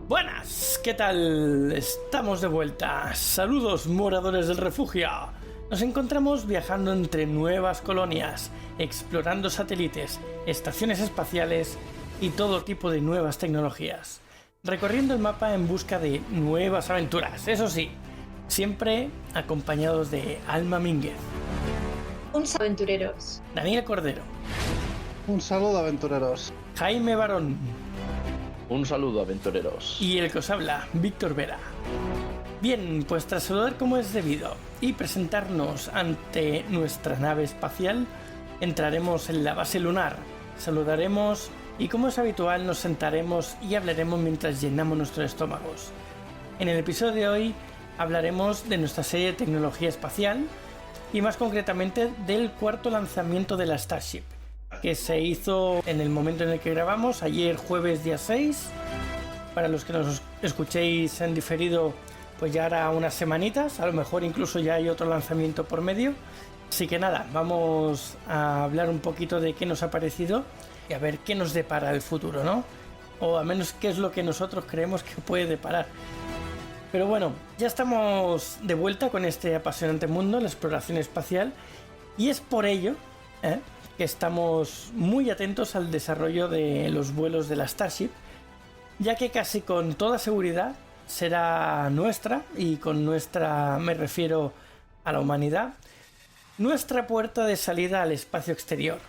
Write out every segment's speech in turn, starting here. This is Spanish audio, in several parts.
Buenas, ¿qué tal? Estamos de vuelta. Saludos, moradores del refugio. Nos encontramos viajando entre nuevas colonias, explorando satélites, estaciones espaciales y todo tipo de nuevas tecnologías, recorriendo el mapa en busca de nuevas aventuras, eso sí, siempre acompañados de Alma Mínguez. Un saludo, aventureros. Daniel Cordero. Un saludo, aventureros. Jaime Barón. Un saludo, aventureros. Y el que os habla, Víctor Vera. Bien, pues tras saludar como es debido y presentarnos ante nuestra nave espacial, entraremos en la base lunar, saludaremos y, como es habitual, nos sentaremos y hablaremos mientras llenamos nuestros estómagos. En el episodio de hoy hablaremos de nuestra serie de tecnología espacial y más concretamente del cuarto lanzamiento de la Starship, que se hizo en el momento en el que grabamos, ayer jueves día 6. Para los que nos escuchéis en diferido, pues ya hará unas semanitas, a lo mejor incluso ya hay otro lanzamiento por medio. Así que nada, vamos a hablar un poquito de qué nos ha parecido y a ver qué nos depara el futuro, ¿no? O al menos qué es lo que nosotros creemos que puede deparar. Pero bueno, ya estamos de vuelta con este apasionante mundo, la exploración espacial, y es por ello que estamos muy atentos al desarrollo de los vuelos de la Starship, ya que casi con toda seguridad será nuestra, y con nuestra me refiero a la humanidad, nuestra puerta de salida al espacio exterior.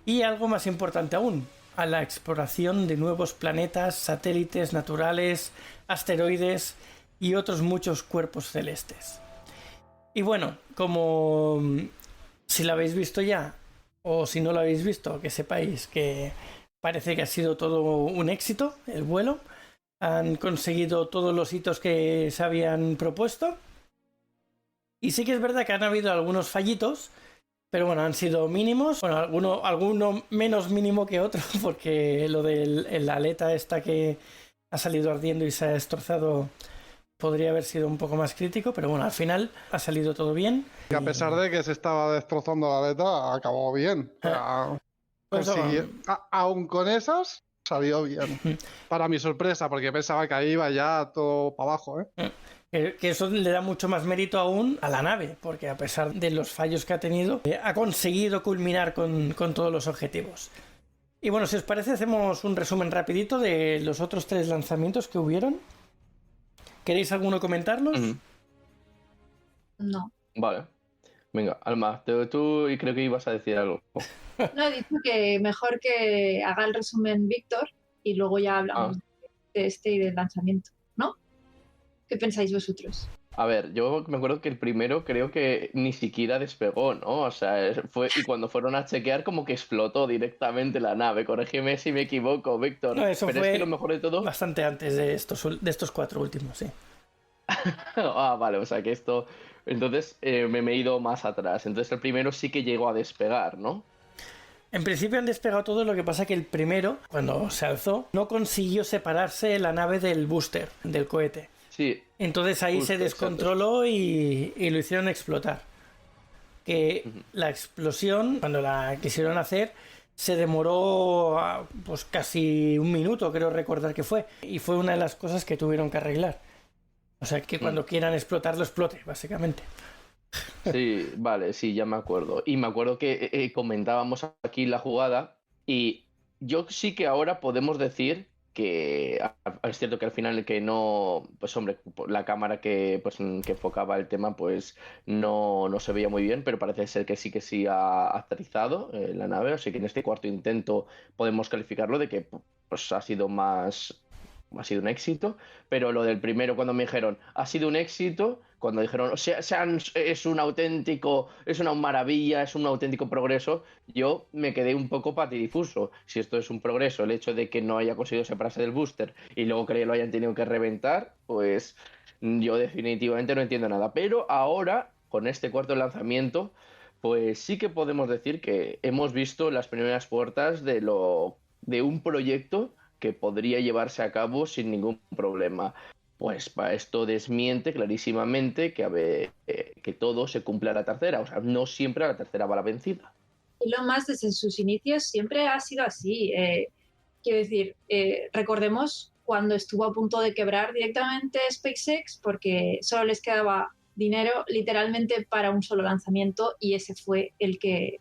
Y algo más importante aún, a la exploración de nuevos planetas, satélites naturales, asteroides y otros muchos cuerpos celestes. Y bueno, como si lo habéis visto ya, o si no lo habéis visto, que sepáis que parece que ha sido todo un éxito el vuelo. Han conseguido todos los hitos que se habían propuesto. Y sí que es verdad que han habido algunos fallitos, pero bueno, han sido mínimos. Bueno, alguno menos mínimo que otro, porque lo de la aleta esta que ha salido ardiendo y se ha destrozado podría haber sido un poco más crítico, pero bueno, al final ha salido todo bien. Que a pesar de que se estaba destrozando la aleta, acabó bien. Pues aún con esas, salió bien. Para mi sorpresa, porque pensaba que ahí iba ya todo para abajo, Que eso le da mucho más mérito aún a la nave, porque a pesar de los fallos que ha tenido, ha conseguido culminar con todos los objetivos. Y bueno, si os parece, hacemos un resumen rapidito de los otros 3 lanzamientos que hubieron. ¿Queréis alguno comentarlos? No. Vale. Venga, Alma, tú y creo que ibas a decir algo. No, he dicho que mejor que haga el resumen Víctor y luego ya hablamos de este y del lanzamiento, ¿no? ¿Qué pensáis vosotros? A ver, yo me acuerdo que el primero creo que ni siquiera despegó, ¿no? O sea, y cuando fueron a chequear como que explotó directamente la nave. Corrígeme si me equivoco, Víctor. No, eso pero fue es que lo mejor de todo... bastante antes de estos 4 últimos, sí. Vale, o sea que esto... Entonces me he ido más atrás. Entonces el primero sí que llegó a despegar, ¿no? En principio han despegado todo, lo que pasa que el primero, cuando se alzó, no consiguió separarse la nave del booster, del cohete. Sí. Entonces ahí justo, se descontroló y lo hicieron explotar. Que la explosión, cuando la quisieron hacer, se demoró pues casi 1 minuto, creo recordar que fue. Y fue una de las cosas que tuvieron que arreglar. O sea que cuando quieran explotarlo, explote, básicamente. Sí, vale, sí, ya me acuerdo. Y me acuerdo que comentábamos aquí la jugada y yo sí que ahora podemos decir que es cierto que al final que no, pues hombre, la cámara que enfocaba el tema pues no se veía muy bien, pero parece ser que sí ha aterrizado la nave, así que en este cuarto intento podemos calificarlo de que pues ha sido un éxito, pero lo del primero cuando me dijeron ha sido un éxito, cuando dijeron o sea, es una maravilla, es un auténtico progreso, yo me quedé un poco patidifuso. Si esto es un progreso, el hecho de que no haya conseguido separarse del booster y luego que lo hayan tenido que reventar, pues yo definitivamente no entiendo nada. Pero ahora, con este cuarto lanzamiento, pues sí que podemos decir que hemos visto las primeras puertas de un proyecto que podría llevarse a cabo sin ningún problema. Pues esto desmiente clarísimamente que todo se cumple a la tercera. O sea, no siempre a la tercera va la vencida. Elon Musk desde sus inicios siempre ha sido así. Quiero decir, recordemos cuando estuvo a punto de quebrar directamente SpaceX porque solo les quedaba dinero literalmente para un solo lanzamiento y ese fue el que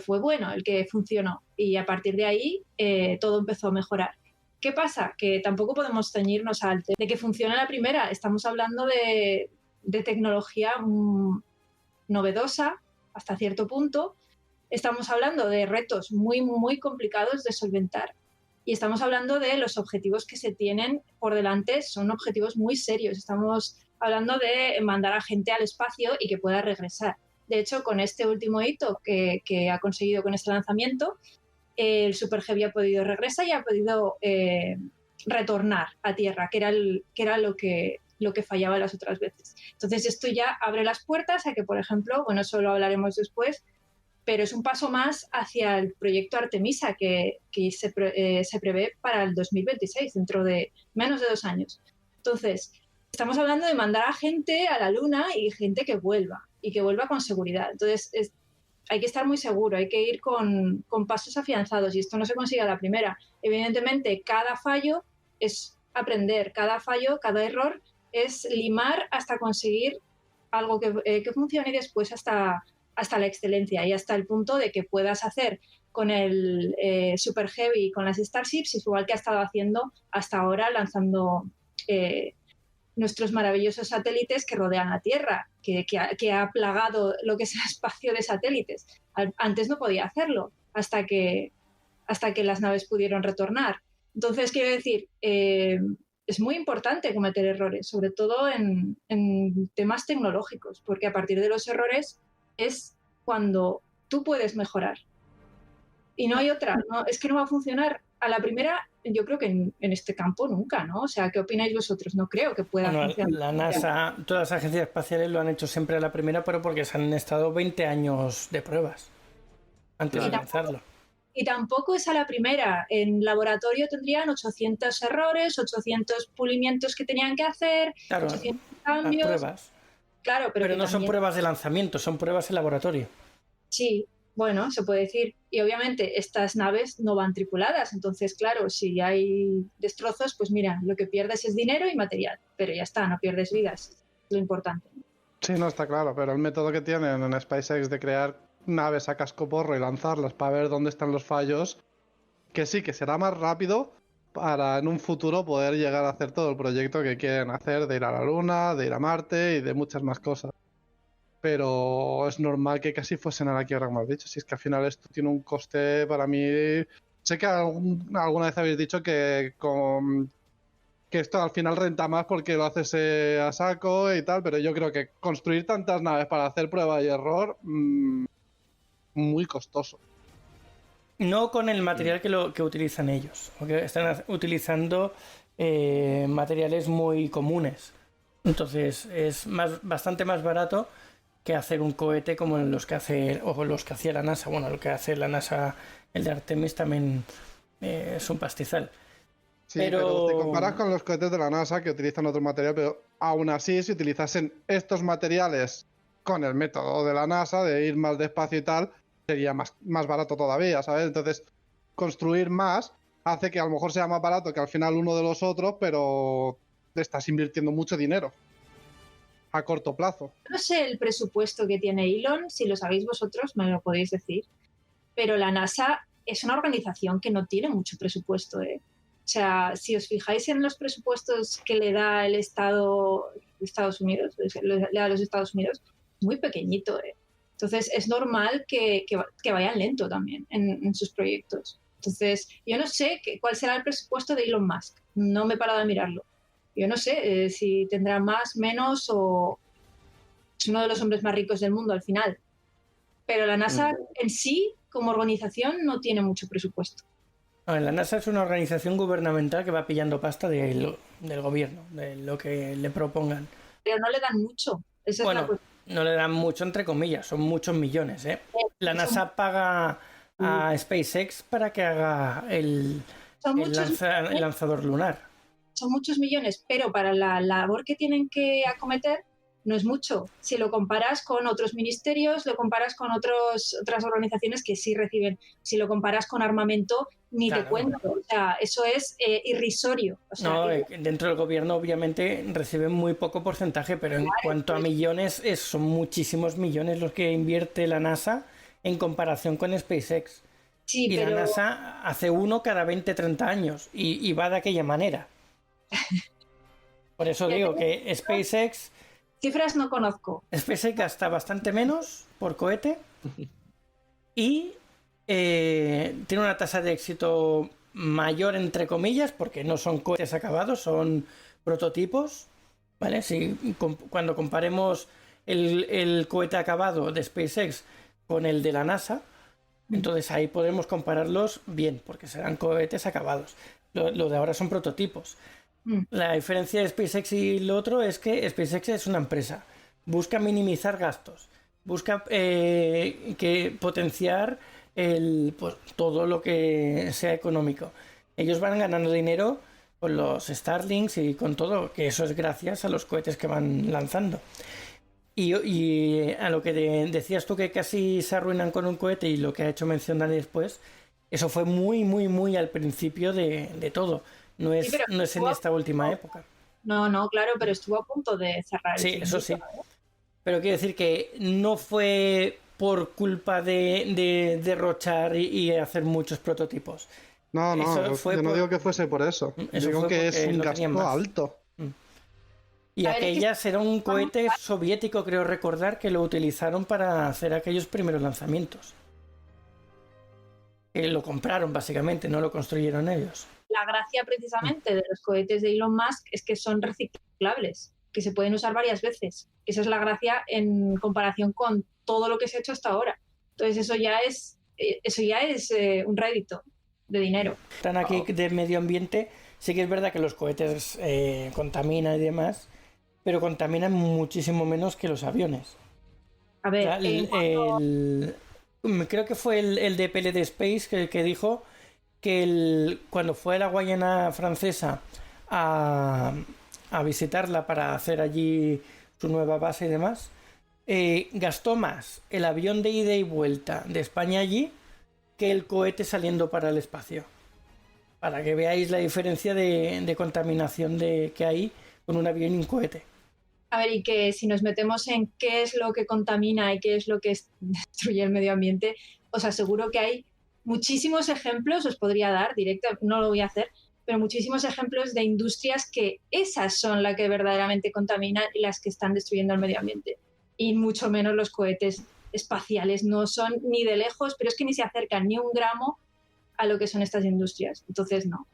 fue bueno, el que funcionó. Y a partir de ahí todo empezó a mejorar. ¿Qué pasa? Que tampoco podemos ceñirnos al de que funcione la primera. Estamos hablando de tecnología novedosa hasta cierto punto. Estamos hablando de retos muy, muy complicados de solventar. Y estamos hablando de los objetivos que se tienen por delante, son objetivos muy serios. Estamos hablando de mandar a gente al espacio y que pueda regresar. De hecho, con este último hito que ha conseguido con este lanzamiento, el Super Heavy ha podido regresar y ha podido retornar a Tierra, que era lo que fallaba las otras veces. Entonces, esto ya abre las puertas a que, por ejemplo, bueno, eso lo hablaremos después, pero es un paso más hacia el proyecto Artemisa que se prevé para el 2026, dentro de menos de 2 años. Entonces, estamos hablando de mandar a gente a la Luna y gente que vuelva, y que vuelva con seguridad. Entonces, hay que estar muy seguro, hay que ir con pasos afianzados, y esto no se consigue a la primera. Evidentemente, cada fallo es aprender, cada fallo, cada error es limar hasta conseguir algo que funcione y después hasta la excelencia y hasta el punto de que puedas hacer con el Super Heavy y con las Starships, igual que ha estado haciendo hasta ahora, lanzando nuestros maravillosos satélites que rodean la Tierra, que ha plagado lo que es el espacio de satélites. Antes no podía hacerlo hasta que las naves pudieron retornar. Entonces, quiero decir, es muy importante cometer errores, sobre todo en temas tecnológicos, porque a partir de los errores es cuando tú puedes mejorar. Y no hay otra, no, es que no va a funcionar a la primera. Yo creo que en este campo nunca, ¿no? O sea, ¿qué opináis vosotros? No creo que pueda funcionar. La NASA, todas las agencias espaciales lo han hecho siempre a la primera, pero porque se han estado 20 años de pruebas antes de lanzarlo. Y tampoco es a la primera. En laboratorio tendrían 800 errores, 800 pulimientos que tenían que hacer, claro, 800 cambios. Pruebas. Claro, pero no son pruebas de lanzamiento, son pruebas en laboratorio. Sí, bueno, se puede decir. Y obviamente estas naves no van tripuladas, entonces claro, si hay destrozos, pues mira, lo que pierdes es dinero y material, pero ya está, no pierdes vidas, es lo importante. Sí, no, está claro, pero el método que tienen en SpaceX de crear naves a cascoporro y lanzarlas para ver dónde están los fallos, que sí, que será más rápido para en un futuro poder llegar a hacer todo el proyecto que quieren hacer, de ir a la Luna, de ir a Marte y de muchas más cosas. Pero es normal que casi fuesen a la quiebra, como has dicho. Si es que al final esto tiene un coste para mí. Sé que alguna vez habéis dicho que esto al final renta más porque lo haces a saco y tal, pero yo creo que construir tantas naves para hacer prueba y error, muy costoso. No con el material que utilizan ellos, porque están utilizando materiales muy comunes. Entonces es bastante más barato que hacer un cohete como los que hacía la NASA. Bueno, lo que hace la NASA, el de Artemis, también es un pastizal. Sí, pero te comparas con los cohetes de la NASA que utilizan otro material, pero aún así, si utilizasen estos materiales con el método de la NASA de ir más despacio y tal, sería más barato todavía, ¿sabes? Entonces, construir más hace que a lo mejor sea más barato que al final uno de los otros, pero te estás invirtiendo mucho dinero a corto plazo. No sé el presupuesto que tiene Elon, si lo sabéis vosotros, me lo podéis decir, pero la NASA es una organización que no tiene mucho presupuesto, ¿eh? O sea, si os fijáis en los presupuestos que le da el Estado de Estados Unidos, le da a los Estados Unidos, es muy pequeñito, ¿eh? Entonces, es normal que vayan lento también en sus proyectos. Entonces, yo no sé cuál será el presupuesto de Elon Musk. No me he parado de mirarlo. Yo no sé si tendrá más, menos o es uno de los hombres más ricos del mundo al final. Pero la NASA en sí, como organización, no tiene mucho presupuesto. La NASA es una organización gubernamental que va pillando pasta del gobierno, de lo que le propongan. Pero no le dan mucho. Esa es la cuestión. No le dan mucho entre comillas, son muchos millones, ¿eh? La NASA paga a SpaceX para que haga el lanzador lunar. Son muchos millones, pero para la labor que tienen que acometer no es mucho. Si lo comparas con otros ministerios, lo comparas con otras organizaciones que sí reciben. Si lo comparas con armamento, ni Claro. te cuento. O sea, eso es irrisorio. O sea, No, dentro del gobierno obviamente reciben muy poco porcentaje, pero en cuanto a millones, son muchísimos millones los que invierte la NASA en comparación con SpaceX. sí, Y pero la NASA hace uno cada 20-30 años y va de aquella manera. Por eso digo que SpaceX cifras no conozco. gasta bastante menos por cohete y tiene una tasa de éxito mayor, entre comillas, porque no son cohetes acabados, son prototipos, ¿vale? Cuando comparemos el cohete acabado de SpaceX con el de la NASA, entonces ahí podemos compararlos bien, porque serán cohetes acabados. Lo de ahora son prototipos. La diferencia de SpaceX y lo otro es que SpaceX es una empresa. Busca minimizar gastos. Busca potenciar pues, todo lo que sea económico. Ellos van ganando dinero con los Starlinks y con todo, que eso es gracias a los cohetes que van lanzando. Y a lo que decías tú, que casi se arruinan con un cohete, y lo que ha hecho mención Dani después, eso fue muy, muy, muy al principio de todo. No es en esta última época. No, claro, pero estuvo a punto de cerrar. Sí, eso sí. Pero quiero decir que no fue por culpa de derrochar y hacer muchos prototipos. No, yo no digo que fuese por eso. Digo que es un gasto alto. Y aquellas era un cohete soviético, creo recordar, que lo utilizaron para hacer aquellos primeros lanzamientos. Que lo compraron básicamente, no lo construyeron ellos. La gracia precisamente de los cohetes de Elon Musk es que son reciclables, que se pueden usar varias veces. Esa es la gracia en comparación con todo lo que se ha hecho hasta ahora. Entonces eso ya es un rédito de dinero. Están aquí de medio ambiente. Sí que es verdad que los cohetes contaminan y demás, pero contaminan muchísimo menos que los aviones. A ver, creo que fue el de PLD Space que dijo que cuando fue a la Guayana francesa a visitarla para hacer allí su nueva base y demás, gastó más el avión de ida y vuelta de España allí que el cohete saliendo para el espacio. Para que veáis la diferencia de contaminación que hay con un avión y un cohete. A ver, y que si nos metemos en qué es lo que contamina y qué es lo que destruye el medio ambiente, os aseguro que hay muchísimos ejemplos, os podría dar directo, no lo voy a hacer, pero muchísimos ejemplos de industrias que esas son las que verdaderamente contaminan y las que están destruyendo el medio ambiente. Y mucho menos los cohetes espaciales, no son ni de lejos, pero es que ni se acercan ni un gramo a lo que son estas industrias. Entonces, no.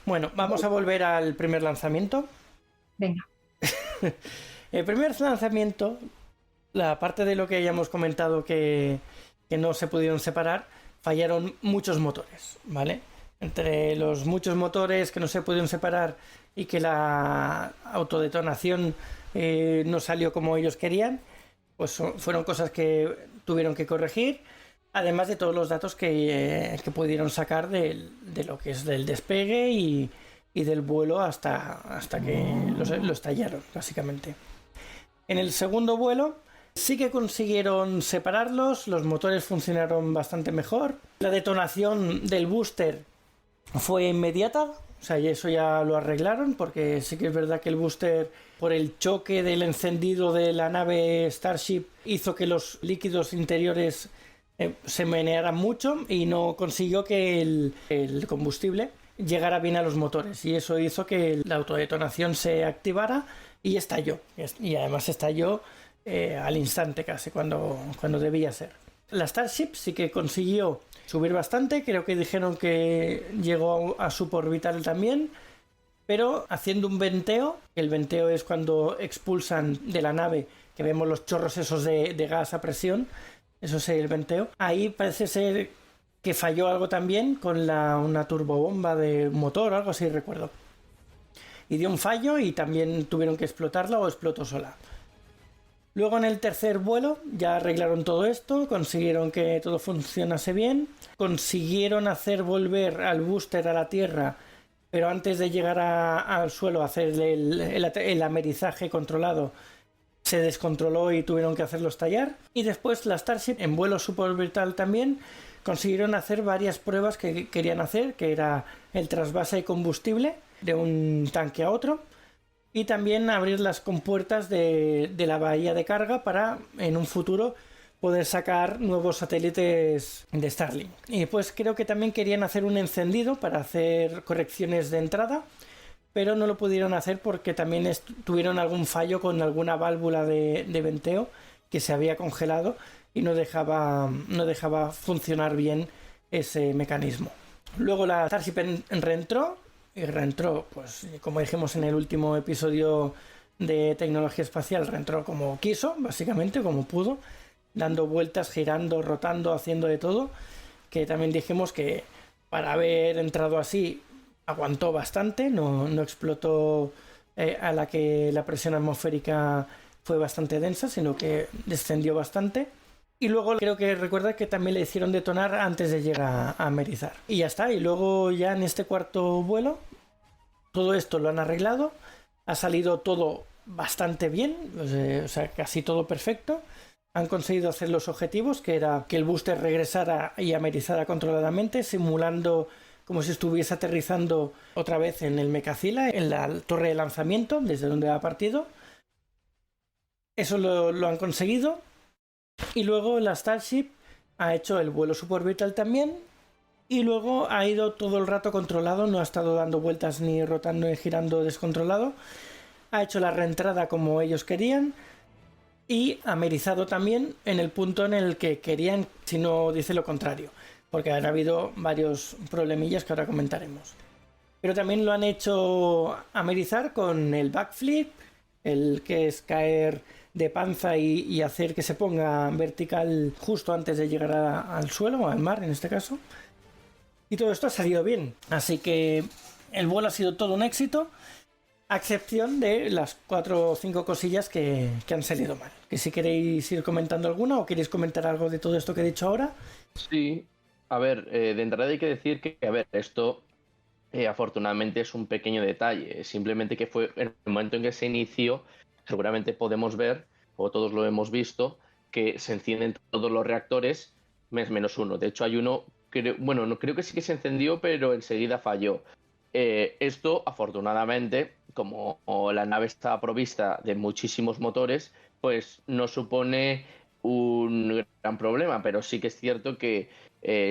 Bueno, vamos a volver al primer lanzamiento. Venga. El primer lanzamiento, la parte de lo que ya hemos comentado que no se pudieron separar, fallaron muchos motores, ¿vale? Entre los muchos motores que no se pudieron separar y que la autodetonación no salió como ellos querían, pues fueron cosas que tuvieron que corregir, además de todos los datos que pudieron sacar de lo que es del despegue y del vuelo hasta que lo estallaron, básicamente. En el segundo vuelo sí que consiguieron separarlos, los motores funcionaron bastante mejor. La detonación del booster fue inmediata, o sea, y eso ya lo arreglaron, porque sí que es verdad que el booster, por el choque del encendido de la nave Starship, hizo que los líquidos interiores se menearan mucho y no consiguió que el combustible llegara bien a los motores, y eso hizo que la autodetonación se activara y estalló, y además estalló al instante casi, cuando debía ser. La Starship sí que consiguió subir bastante, creo que dijeron que llegó a suborbital también, pero haciendo un venteo. El venteo es cuando expulsan de la nave, que vemos los chorros esos de gas a presión, eso es el venteo. Ahí parece ser que falló algo también con una turbobomba de motor o algo así, recuerdo. Y dio un fallo y también tuvieron que explotarla, o explotó sola. Luego en el tercer vuelo ya arreglaron todo esto, consiguieron que todo funcionase bien, consiguieron hacer volver al booster a la Tierra, pero antes de llegar al suelo, hacer el amerizaje controlado, se descontroló y tuvieron que hacerlo estallar. Y después la Starship, en vuelo suborbital también, consiguieron hacer varias pruebas que querían hacer, que era el trasvase de combustible de un tanque a otro, y también abrir las compuertas de la bahía de carga para en un futuro poder sacar nuevos satélites de Starlink. Y pues creo que también querían hacer un encendido para hacer correcciones de entrada, pero no lo pudieron hacer porque también tuvieron algún fallo con alguna válvula de venteo que se había congelado y no dejaba funcionar bien ese mecanismo. Luego la Starship reentró, pues como dijimos en el último episodio de tecnología espacial, reentró como quiso, básicamente como pudo, dando vueltas, girando, rotando, haciendo de todo, que también dijimos que para haber entrado así aguantó bastante, no explotó a la que la presión atmosférica fue bastante densa, sino que descendió bastante. Y luego creo que recuerda que también le hicieron detonar antes de llegar a amerizar. Y ya está, y luego ya en este cuarto vuelo todo esto lo han arreglado, ha salido todo bastante bien, o sea, casi todo perfecto. Han conseguido hacer los objetivos, que era que el booster regresara y amerizara controladamente, simulando como si estuviese aterrizando otra vez en el Mechazilla, en la torre de lanzamiento, desde donde ha partido. Eso lo han conseguido. Y luego la Starship ha hecho el vuelo suborbital también. Y luego ha ido todo el rato controlado, no ha estado dando vueltas ni rotando ni girando descontrolado. Ha hecho la reentrada como ellos querían. Y amerizado también en el punto en el que querían, si no dice lo contrario. Porque han habido varios problemillas que ahora comentaremos. Pero también lo han hecho amerizar con el backflip, el que es caer de panza y hacer que se ponga vertical justo antes de llegar al suelo, o al mar en este caso. Y todo esto ha salido bien. Así que el vuelo ha sido todo un éxito, a excepción de las 4 o 5 cosillas que han salido mal. Que si queréis ir comentando alguna o queréis comentar algo de todo esto que he dicho ahora. Sí, a ver, de entrada hay que decir que, a ver, esto afortunadamente es un pequeño detalle. Simplemente que fue en el momento en que se inició, seguramente podemos ver, o todos lo hemos visto, que se encienden todos los reactores menos uno. De hecho, hay uno, no creo que sí que se encendió, pero enseguida falló. Esto, afortunadamente, como la nave está provista de muchísimos motores, pues no supone un gran problema, pero sí que es cierto que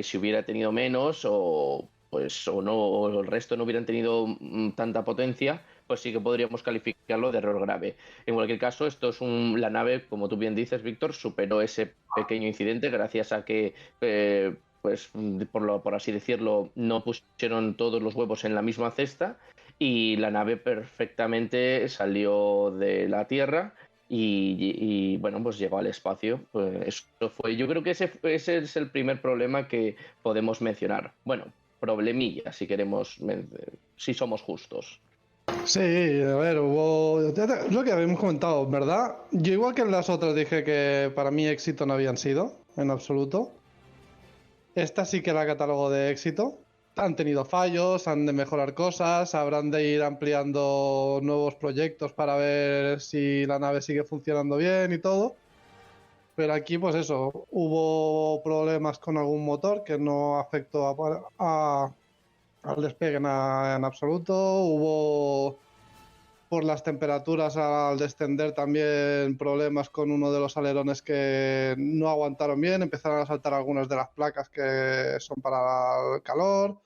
si hubiera tenido menos o el resto no hubieran tenido tanta potencia, pues sí que podríamos calificarlo de error grave. En cualquier caso, esto es la nave, como tú bien dices, Víctor, superó ese pequeño incidente gracias a que pues por así decirlo, no pusieron todos los huevos en la misma cesta y la nave perfectamente salió de la Tierra y bueno, pues llegó al espacio. Pues eso fue, yo creo que ese es el primer problema que podemos mencionar. Bueno, problemilla, si queremos, si somos justos. Sí, a ver, hubo lo que habíamos comentado, ¿verdad? Yo igual que en las otras dije que para mí éxito no habían sido, en absoluto. Esta sí que era catálogo de éxito. Han tenido fallos, han de mejorar cosas, habrán de ir ampliando nuevos proyectos para ver si la nave sigue funcionando bien y todo. Pero aquí, pues eso, hubo problemas con algún motor que no afectó al despegue en absoluto. Hubo, por las temperaturas al descender, también problemas con uno de los alerones que no aguantaron bien. Empezaron a saltar algunas de las placas que son para el calor.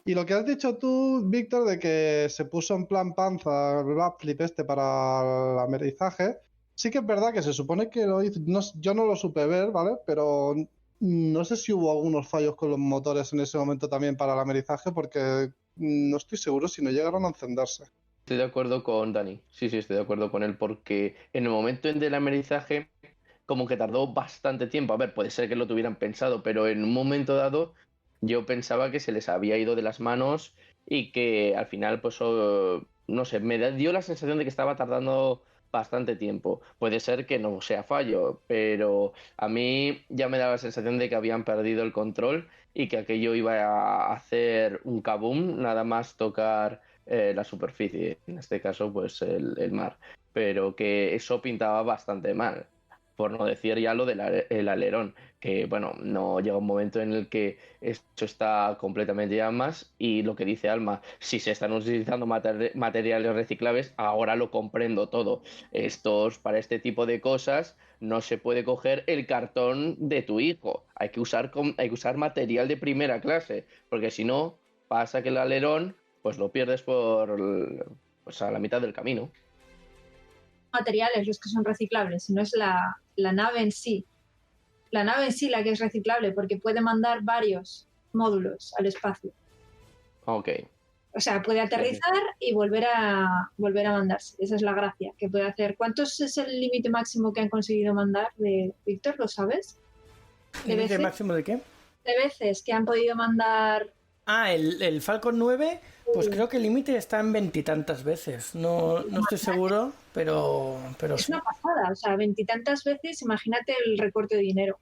Y lo que has dicho tú, Víctor, de que se puso en plan panza el backflip para el amerizaje, sí que es verdad que se supone que lo hizo, yo no lo supe ver, ¿vale? Pero no sé si hubo algunos fallos con los motores en ese momento también para el amerizaje, porque no estoy seguro si no llegaron a encenderse. Estoy de acuerdo con Dani, sí, estoy de acuerdo con él, porque en el momento del amerizaje como que tardó bastante tiempo. A ver, puede ser que lo tuvieran pensado, pero en un momento dado yo pensaba que se les había ido de las manos y que al final, pues, no sé, dio la sensación de que estaba tardando bastante tiempo. Puede ser que no sea fallo, pero a mí ya me daba la sensación de que habían perdido el control y que aquello iba a hacer un kaboom nada más tocar la superficie, en este caso, pues el mar. pero que eso pintaba bastante mal. Por no decir ya lo del el alerón, que bueno, no llega un momento en el que esto está completamente en llamas y lo que dice Alma, si se están utilizando materiales reciclables, ahora lo comprendo todo. Para este tipo de cosas no se puede coger el cartón de tu hijo, hay que usar material de primera clase, porque si no, pasa que el alerón pues lo pierdes pues a la mitad del camino. Materiales los que son reciclables, sino es la nave en sí. La nave en sí la que es reciclable porque puede mandar varios módulos al espacio. Ok. O sea, puede aterrizar y volver a mandarse. Esa es la gracia que puede hacer. ¿Cuántos es el límite máximo que han conseguido mandar de Víctor? ¿Lo sabes? ¿Límite máximo de qué? De veces que han podido mandar... Ah, el Falcon 9, pues creo que el límite está en 20 y tantas veces. No estoy seguro, pero Es sí. una pasada, o sea, 20 y tantas veces, imagínate el recorte de dinero.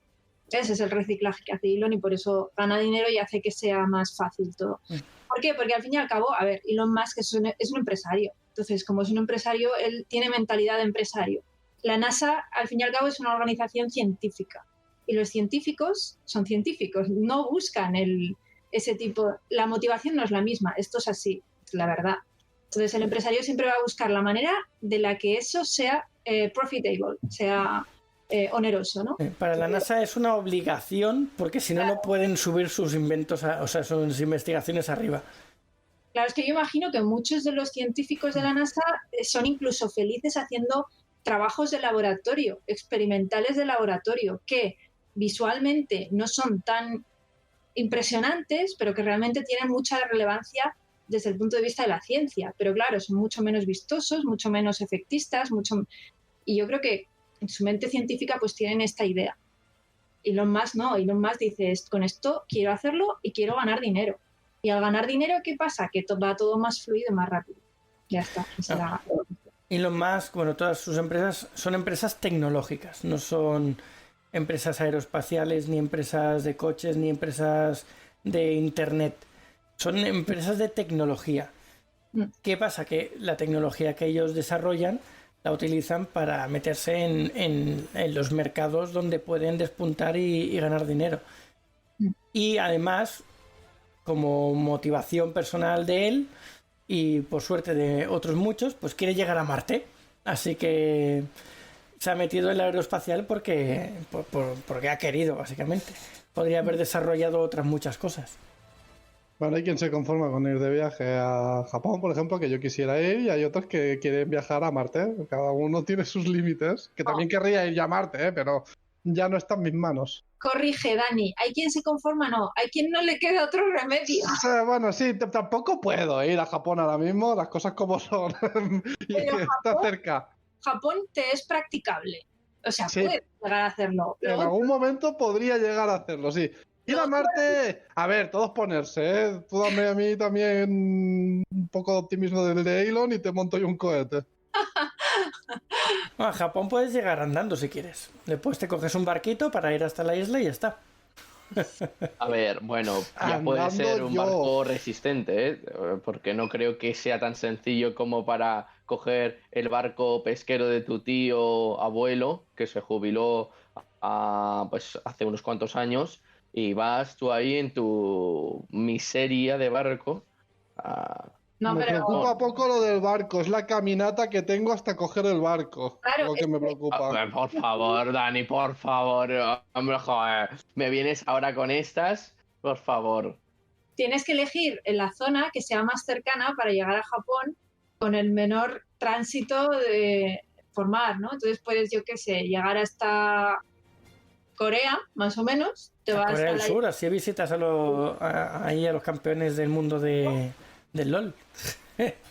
Ese es el reciclaje que hace Elon y por eso gana dinero y hace que sea más fácil todo. ¿Por qué? Porque al fin y al cabo, a ver, Elon Musk es un empresario. Entonces, como es un empresario, él tiene mentalidad de empresario. La NASA, al fin y al cabo, es una organización científica. Y los científicos son científicos, no buscan ese tipo... La motivación no es la misma, esto es así, es la verdad. Entonces, el empresario siempre va a buscar la manera de la que eso sea profitable, sea oneroso, ¿no? Para la NASA es una obligación, porque si no, no pueden subir sus inventos, o sea, sus investigaciones arriba. Claro, es que yo imagino que muchos de los científicos de la NASA son incluso felices haciendo trabajos de laboratorio, experimentales de laboratorio, que visualmente no son tan impresionantes, pero que realmente tienen mucha relevancia desde el punto de vista de la ciencia. Pero claro, son mucho menos vistosos, mucho menos efectistas, y yo creo que en su mente científica pues tienen esta idea. Elon Musk no, Elon Musk dice, con esto quiero hacerlo y quiero ganar dinero. Y al ganar dinero, ¿qué pasa? Que va todo más fluido y más rápido. Ya está. Elon Musk, bueno, todas sus empresas son empresas tecnológicas, no son empresas aeroespaciales, ni empresas de coches, ni empresas de internet. Son empresas de tecnología. ¿Qué pasa? Que la tecnología que ellos desarrollan la utilizan para meterse en los mercados donde pueden despuntar y ganar dinero. Y además, como motivación personal de él y por suerte de otros muchos, pues quiere llegar a Marte. Así que se ha metido en la aeroespacial porque ha querido, básicamente. Podría haber desarrollado otras muchas cosas. Bueno, hay quien se conforma con ir de viaje a Japón, por ejemplo, que yo quisiera ir, y hay otros que quieren viajar a Marte. Cada uno tiene sus límites, que también querría ir ya a Marte, pero ya no está en mis manos. Corrige, Dani. ¿Hay quien se conforma? No. ¿Hay quien no le queda otro remedio? Bueno, sí, tampoco puedo ir a Japón ahora mismo, las cosas como son. Y Pero está cerca. Japón te es practicable. O sea, sí, puedes llegar a hacerlo. En algún momento podría llegar a hacerlo, sí. Ir a Marte, a ver, todos ponerse, ¿eh? Tú dame a mí también un poco de optimismo del de Elon y te monto yo un cohete. A Japón puedes llegar andando si quieres. Después te coges un barquito para ir hasta la isla y ya está. A ver, bueno, ya puede ser un barco resistente, ¿eh? Porque no creo que sea tan sencillo como para coger el barco pesquero de tu tío abuelo, que se jubiló pues hace unos cuantos años, y vas tú ahí en tu miseria de barco. No, me preocupa poco lo del barco, es la caminata que tengo hasta coger el barco. Claro, lo que me preocupa. Por favor, Dani, por favor. Hombre, joder. ¿Me vienes ahora con estas? Por favor. Tienes que elegir en la zona que sea más cercana para llegar a Japón con el menor tránsito de formar, ¿no? Entonces puedes, yo qué sé, llegar hasta Corea, más o menos. Te vas Corea del Sur, así visitas ahí a los campeones del mundo del LOL.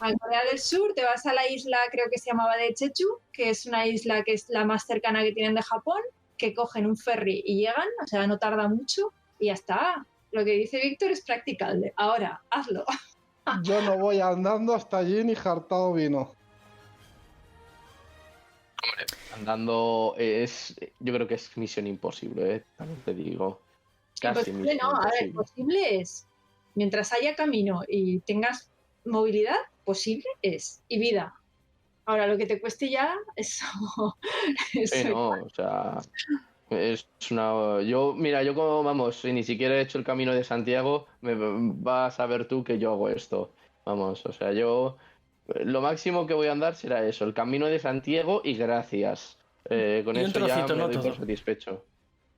A Corea del Sur, te vas a la isla, creo que se llamaba de Jeju, que es una isla que es la más cercana que tienen de Japón, que cogen un ferry y llegan, o sea, no tarda mucho y ya está. Lo que dice Víctor es practicable. Ahora, hazlo. Yo no voy andando hasta allí ni jartado vino. Hombre, andando yo creo que es misión imposible, también te digo. Casi Imposible no, a ver, posible es. Mientras haya camino y tengas movilidad, posible es. Y vida. Ahora, lo que te cueste ya, eso... eso No, o sea, es una... Mira, yo como, vamos, si ni siquiera he hecho el Camino de Santiago, me vas a ver tú que yo hago esto. Vamos, o sea, yo lo máximo que voy a andar será eso, el Camino de Santiago y gracias. Con Y un eso ya trocito, me no doy por todo. satisfecho.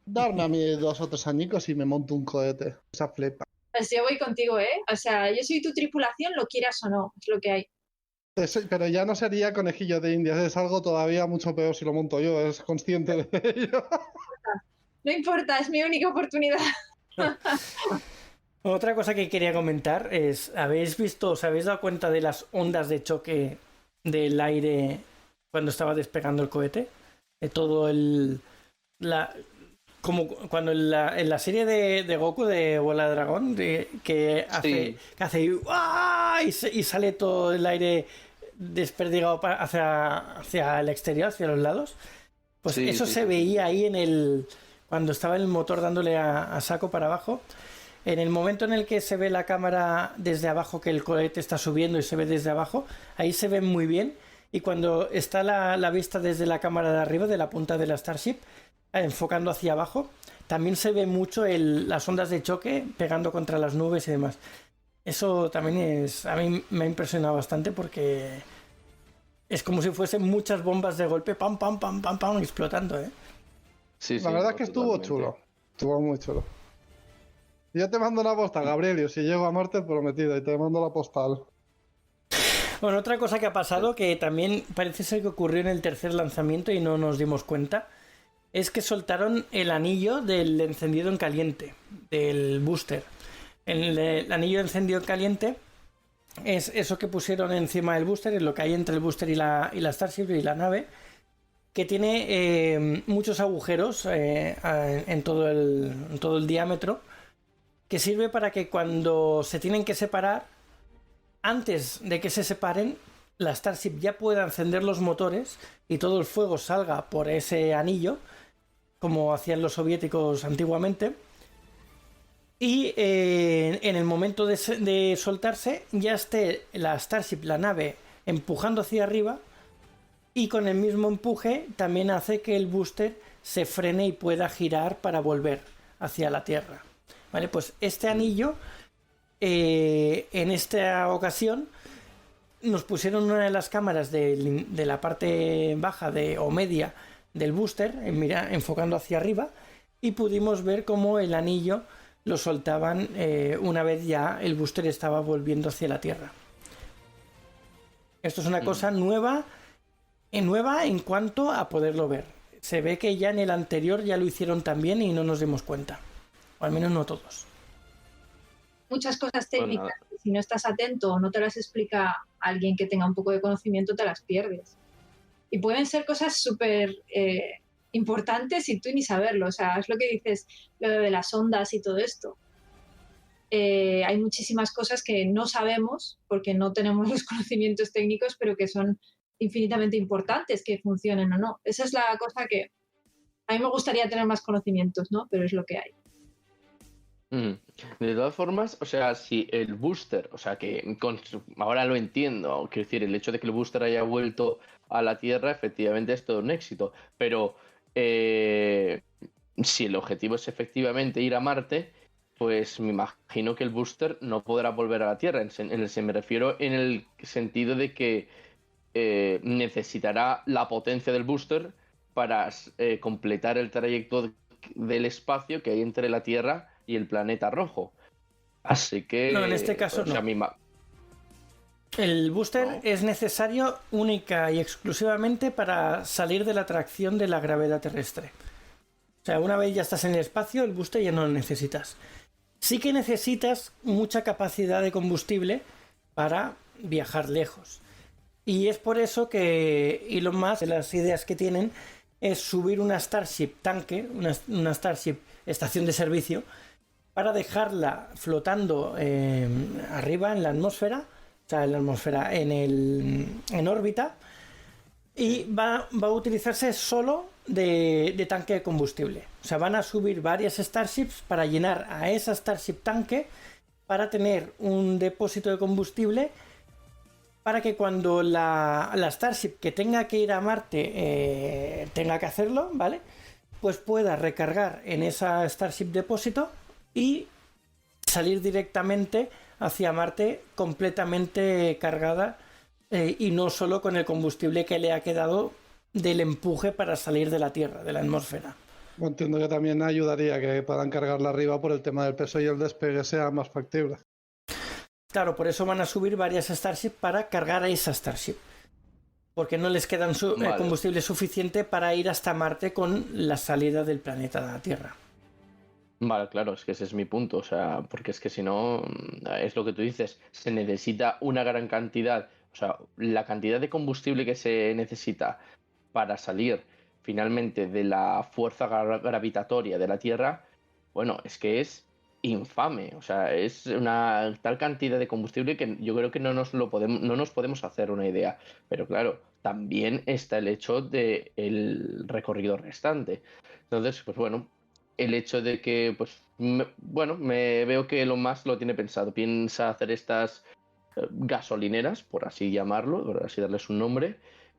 Darme a mí 2 o 3 añicos y me monto un cohete. Esa flipa. Pues yo voy contigo, ¿eh? O sea, yo soy tu tripulación, lo quieras o no, es lo que hay. Pero ya no sería conejillo de Indias, es algo todavía mucho peor si lo monto yo, es consciente de ello. No importa, es mi única oportunidad. Otra cosa que quería comentar es, ¿os habéis dado cuenta de las ondas de choque del aire cuando estaba despegando el cohete? De todo como cuando en la serie de Goku de Bola de Dragón, que hace ¡uah! Y sale todo el aire desperdigado hacia el exterior, hacia los lados. Pues Sí, eso sí, se sí. veía ahí cuando estaba el motor dándole a saco para abajo. En el momento en el que se ve la cámara desde abajo, que el cohete está subiendo y se ve desde abajo, ahí se ve muy bien. Y cuando está la vista desde la cámara de arriba, de la punta de la Starship, enfocando hacia abajo, también se ve mucho las ondas de choque pegando contra las nubes y demás. Eso también a mí me ha impresionado bastante porque es como si fuesen muchas bombas de golpe, pam, pam, pam, pam, pam, explotando, ¿eh? Sí, La sí, verdad no, es que estuvo totalmente. chulo. Estuvo muy chulo. Yo te mando una postal, Gabrielio, si llego a Marte prometido, y te mando la postal. Bueno, otra cosa que ha pasado, que también parece ser que ocurrió en el tercer lanzamiento y no nos dimos cuenta, es que soltaron el anillo del encendido en caliente, del booster. El anillo de encendido en caliente es eso que pusieron encima del booster, es lo que hay entre el booster y la Starship y la nave, que tiene muchos agujeros en todo el diámetro, que sirve para que cuando se tienen que separar, antes de que se separen, la Starship ya pueda encender los motores y todo el fuego salga por ese anillo, como hacían los soviéticos antiguamente. Y en el momento de soltarse, ya esté la Starship, la nave, empujando hacia arriba, y con el mismo empuje también hace que el booster se frene y pueda girar para volver hacia la Tierra. Vale, pues este anillo, en esta ocasión, nos pusieron una de las cámaras de la parte baja o media del booster, enfocando hacia arriba, y pudimos ver cómo el anillo lo soltaban una vez ya el booster estaba volviendo hacia la Tierra. Esto es una cosa nueva en cuanto a poderlo ver. Se ve que ya en el anterior ya lo hicieron también y no nos dimos cuenta. O al menos no todos. Muchas cosas técnicas, Bueno, que si no estás atento o no te las explica alguien que tenga un poco de conocimiento, te las pierdes. Y pueden ser cosas súper importantes y tú ni saberlo. O sea, es lo que dices, lo de las ondas y todo esto. Hay muchísimas cosas que no sabemos porque no tenemos los conocimientos técnicos, pero que son infinitamente importantes que funcionen o no. Esa es la cosa que a mí me gustaría tener más conocimientos, ¿no? Pero es lo que hay. De todas formas, o sea, si el booster, o sea, que ahora lo entiendo, quiero decir, el hecho de que el booster haya vuelto a la Tierra, efectivamente es todo un éxito, pero si el objetivo es efectivamente ir a Marte, pues me imagino que el booster no podrá volver a la Tierra, me refiero en el sentido de que necesitará la potencia del booster para completar el trayecto del espacio que hay entre la Tierra y el planeta rojo. Así que... No, en este caso o sea, no. El booster No. es necesario única y exclusivamente para salir de la atracción de la gravedad terrestre. O sea, una vez ya estás en el espacio, el booster ya no lo necesitas. Sí que necesitas mucha capacidad de combustible para viajar lejos. Y es por eso que Elon Musk, de las ideas que tienen, es subir una Starship tanque, una Starship estación de servicio, para dejarla flotando arriba en la atmósfera, o sea, en órbita, y va a utilizarse solo de tanque de combustible. O sea, van a subir varias Starships para llenar a esa Starship tanque para tener un depósito de combustible para que cuando la Starship que tenga que ir a Marte tenga que hacerlo, ¿vale? Pues pueda recargar en esa Starship Depósito y salir directamente hacia Marte completamente cargada y no solo con el combustible que le ha quedado del empuje para salir de la Tierra, de la atmósfera. Entiendo que también ayudaría a que puedan cargarla arriba por el tema del peso y el despegue sea más factible. Claro, por eso van a subir varias Starship para cargar a esa Starship. Porque no les queda combustible suficiente para ir hasta Marte con la salida del planeta de la Tierra. Vale, claro, es que ese es mi punto, o sea, porque es que si no, es lo que tú dices, se necesita una gran cantidad, o sea, la cantidad de combustible que se necesita para salir finalmente de la fuerza gravitatoria de la Tierra, bueno, es que es infame, o sea, es una tal cantidad de combustible que yo creo que no nos podemos hacer una idea, pero claro, también está el hecho de el recorrido restante. Entonces, pues bueno, el hecho de que, pues, me veo que Elon Musk lo tiene pensado, piensa hacer estas gasolineras, por así llamarlo, por así darles un nombre,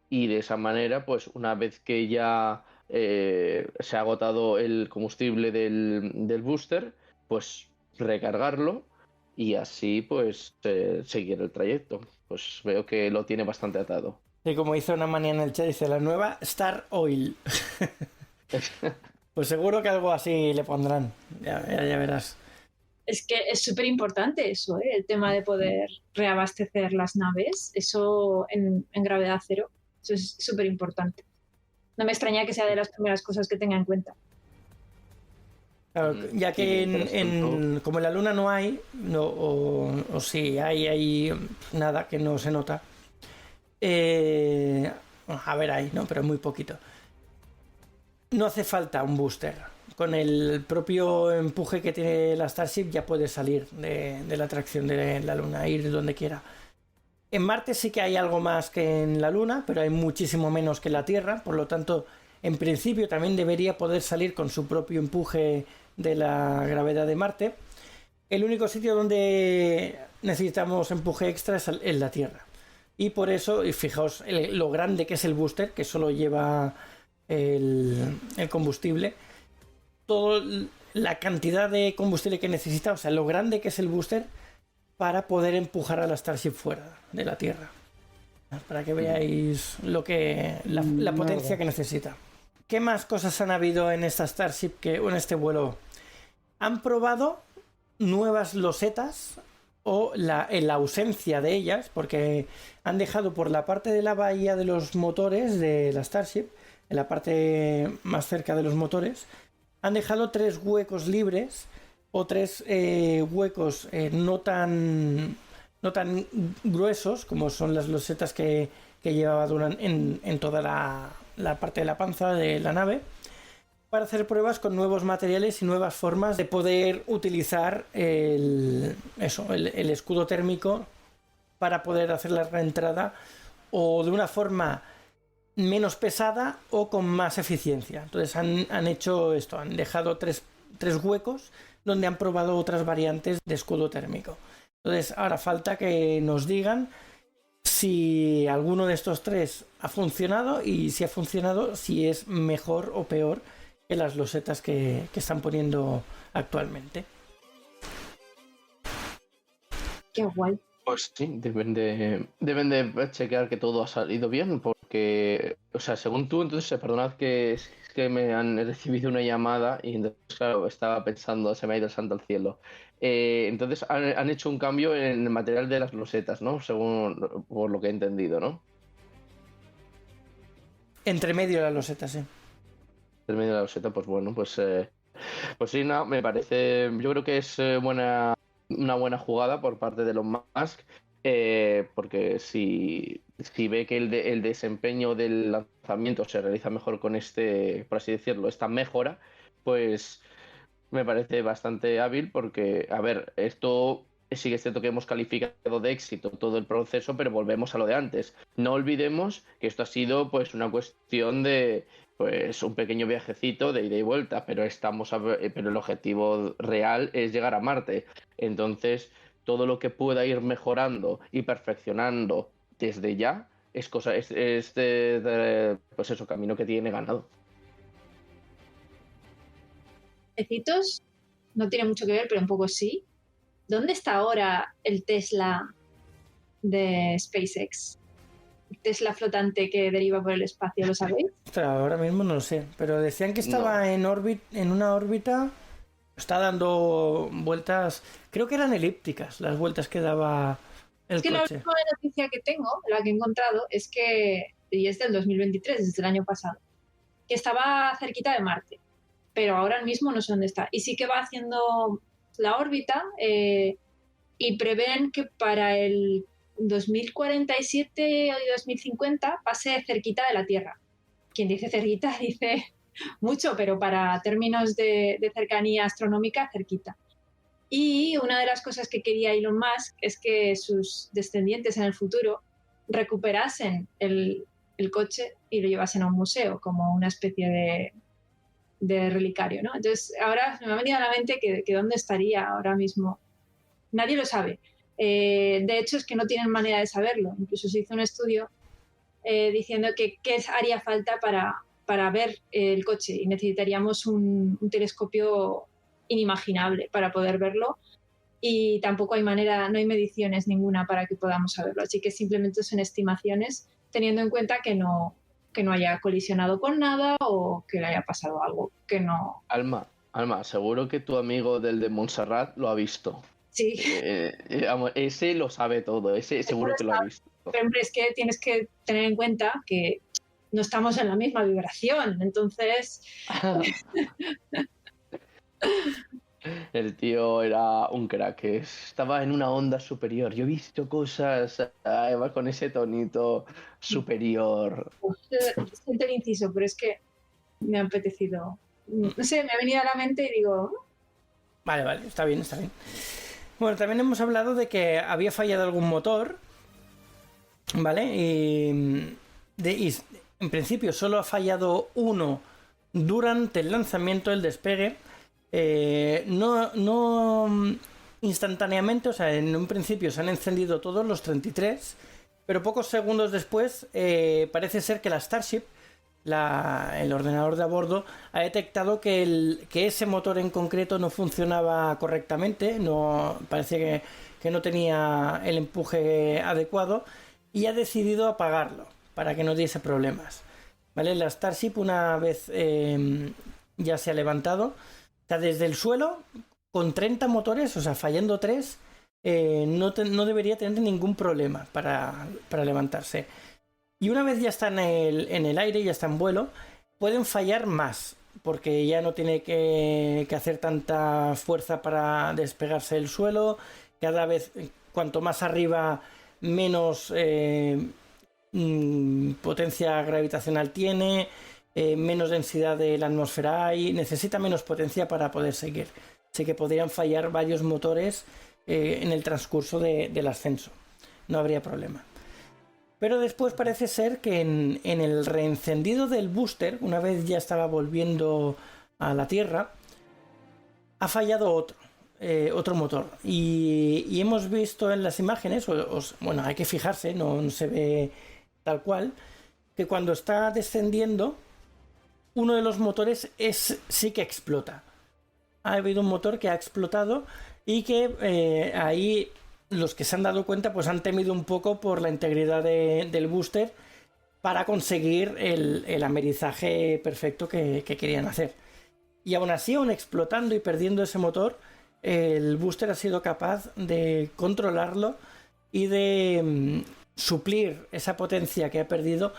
y de esa manera, pues una vez que ya se ha agotado el combustible del booster, pues recargarlo y así pues seguir el trayecto. Pues veo que lo tiene bastante atado. Y como hizo una manía en el chat, dice la nueva Star Oil. Pues seguro que algo así le pondrán, ya verás. Es que es súper importante eso, el tema de poder reabastecer las naves, eso en gravedad cero, eso es súper importante. No me extraña que sea de las primeras cosas que tenga en cuenta. Claro, ya que como en la Luna no hay, o sí, hay nada que no se nota. A ver, hay, ¿no? Pero muy poquito. No hace falta un booster. Con el propio empuje que tiene la Starship ya puede salir de la atracción de la Luna, ir donde quiera. En Marte sí que hay algo más que en la Luna, pero hay muchísimo menos que en la Tierra, por lo tanto, en principio también debería poder salir con su propio empuje de la gravedad de Marte. El único sitio donde necesitamos empuje extra es en la Tierra. Y por eso, y fijaos lo grande que es el booster, que solo lleva el combustible, toda la cantidad de combustible que necesita, o sea, lo grande que es el booster para poder empujar a la Starship fuera de la Tierra. Para que veáis la potencia que necesita. ¿Qué más cosas han habido en esta Starship en este vuelo? Han probado nuevas losetas o en la ausencia de ellas, porque han dejado por la parte de la bahía de los motores de la Starship, en la parte más cerca de los motores, han dejado 3 huecos libres o 3 huecos no tan gruesos como son las losetas que llevaba Duran en toda la parte de la panza de la nave, para hacer pruebas con nuevos materiales y nuevas formas de poder utilizar el escudo térmico para poder hacer la reentrada o de una forma menos pesada o con más eficiencia. Entonces han hecho esto, han dejado 3 huecos donde han probado otras variantes de escudo térmico. Entonces ahora falta que nos digan si alguno de estos 3 ha funcionado y si ha funcionado, si es mejor o peor que las losetas que están poniendo actualmente. Qué guay. Pues sí, deben de chequear que todo ha salido bien, porque, o sea, según tú, entonces, perdonad que me han recibido una llamada y entonces, claro, estaba pensando, se me ha ido el santo al cielo. Entonces han hecho un cambio en el material de las losetas, ¿no? Según, por lo que he entendido, ¿no? Entre medio de las losetas, sí. Entre medio de la loseta, pues bueno, pues sí, no, me parece, yo creo que es una buena jugada por parte de Elon Musk, porque si ve que el desempeño del lanzamiento se realiza mejor con por así decirlo, esta mejora, pues me parece bastante hábil porque, a ver, esto sí que es cierto que hemos calificado de éxito todo el proceso, pero volvemos a lo de antes. No olvidemos que esto ha sido pues una cuestión de pues un pequeño viajecito de ida y vuelta, pero pero el objetivo real es llegar a Marte. Entonces, todo lo que pueda ir mejorando y perfeccionando desde ya es cosa, pues eso, camino que tiene ganado. Ecitos no tiene mucho que ver, pero un poco sí. ¿Dónde está ahora el Tesla de SpaceX? El Tesla flotante que deriva por el espacio, ¿lo sabéis? Ostras, ahora mismo no lo sé, pero decían que estaba en una órbita, está dando vueltas, creo que eran elípticas las vueltas que daba el Es que la coche. última noticia que tengo, la que he encontrado, es que, y es del 2023, desde el año pasado, que estaba cerquita de Marte, pero ahora mismo no sé dónde está. Y sí que va haciendo la órbita y prevén que para el 2047 o 2050 pase cerquita de la Tierra. Quien dice cerquita dice mucho, pero para términos de cercanía astronómica, cerquita. Y una de las cosas que quería Elon Musk es que sus descendientes en el futuro recuperasen el coche y lo llevasen a un museo como una especie de relicario, ¿no? Entonces, ahora me ha venido a la mente que dónde estaría ahora mismo. Nadie lo sabe. De hecho, es que no tienen manera de saberlo. Incluso se hizo un estudio diciendo que qué haría falta para ver el coche y necesitaríamos un telescopio inimaginable para poder verlo y tampoco hay manera, no hay mediciones ninguna para que podamos saberlo. Así que simplemente son estimaciones teniendo en cuenta que no haya colisionado con nada o que le haya pasado algo que no... Alma, seguro que tu amigo del de Montserrat lo ha visto. Sí. Ese lo sabe todo, ese seguro que lo ha visto. Pero hombre, es que tienes que tener en cuenta que no estamos en la misma vibración, entonces... El tío era un crack, estaba en una onda superior. Yo he visto cosas además con ese tonito superior. Siento el inciso, pero es que me ha apetecido. No sé, me ha venido a la mente y digo... Vale, está bien. Bueno, también hemos hablado de que había fallado algún motor, ¿vale? Y en principio solo ha fallado uno durante el lanzamiento, el despegue. No instantáneamente, o sea, en un principio se han encendido todos los 33, pero pocos segundos después parece ser que la Starship, el ordenador de a bordo, ha detectado que ese motor en concreto no funcionaba correctamente, parecía que no tenía el empuje adecuado y ha decidido apagarlo para que no diese problemas, ¿vale? La Starship, una vez ya se ha levantado, o sea, desde el suelo, con 30 motores, o sea, fallando 3, no debería tener ningún problema para levantarse. Y una vez ya está en el aire, ya está en vuelo, pueden fallar más, porque ya no tiene que hacer tanta fuerza para despegarse del suelo. Cada vez, cuanto más arriba, menos potencia gravitacional tiene, menos densidad de la atmósfera hay, necesita menos potencia para poder seguir. Así que podrían fallar varios motores en el transcurso del ascenso. No habría problema. Pero después parece ser que en el reencendido del booster, una vez ya estaba volviendo a la Tierra, ha fallado otro motor. Y hemos visto en las imágenes, bueno, hay que fijarse, no se ve tal cual, que cuando está descendiendo, uno de los motores sí que explota. Ha habido un motor que ha explotado y que ahí... Los que se han dado cuenta pues han temido un poco por la integridad del booster para conseguir el amerizaje perfecto que querían hacer. Y aún así, aún explotando y perdiendo ese motor, el booster ha sido capaz de controlarlo y de suplir esa potencia que ha perdido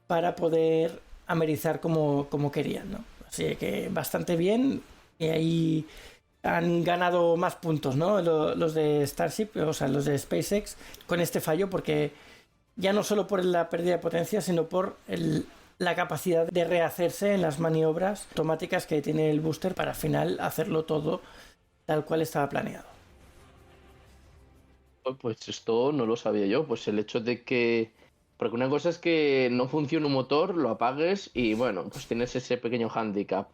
para poder amerizar como querían, ¿no? Así que bastante bien. Y ahí han ganado más puntos, ¿no? Los de Starship, o sea, los de SpaceX, con este fallo, porque ya no solo por la pérdida de potencia, sino por la capacidad de rehacerse en las maniobras automáticas que tiene el booster para al final hacerlo todo tal cual estaba planeado. Pues esto no lo sabía yo, pues el hecho de que... Porque una cosa es que no funcione un motor, lo apagues y bueno, pues tienes ese pequeño hándicap.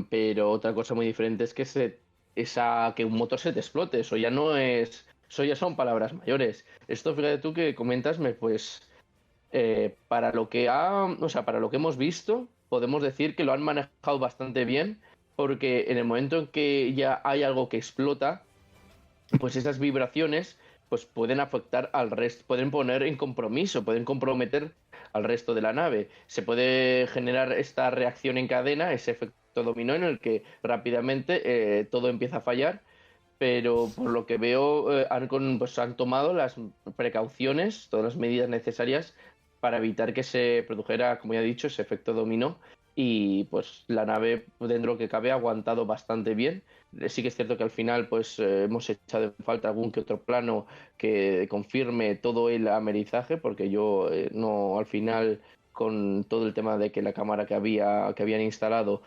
Pero otra cosa muy diferente es que un motor se te explote. Eso ya no es eso ya son palabras mayores. Esto, fíjate tú que comentas, pues para lo que para lo que hemos visto, podemos decir que lo han manejado bastante bien, porque en el momento en que ya hay algo que explota, pues esas vibraciones pues pueden afectar al resto, pueden poner en compromiso, pueden comprometer al resto de la nave. Se puede generar esta reacción en cadena, ese efecto dominó en el que rápidamente todo empieza a fallar, pero por lo que veo han tomado las precauciones, todas las medidas necesarias para evitar que se produjera, como ya he dicho, ese efecto dominó, y pues la nave, dentro de lo que cabe, ha aguantado bastante bien. Sí que es cierto que al final pues hemos echado en falta algún que otro plano que confirme todo el amerizaje, porque yo no, al final, con todo el tema de que la cámara que habían instalado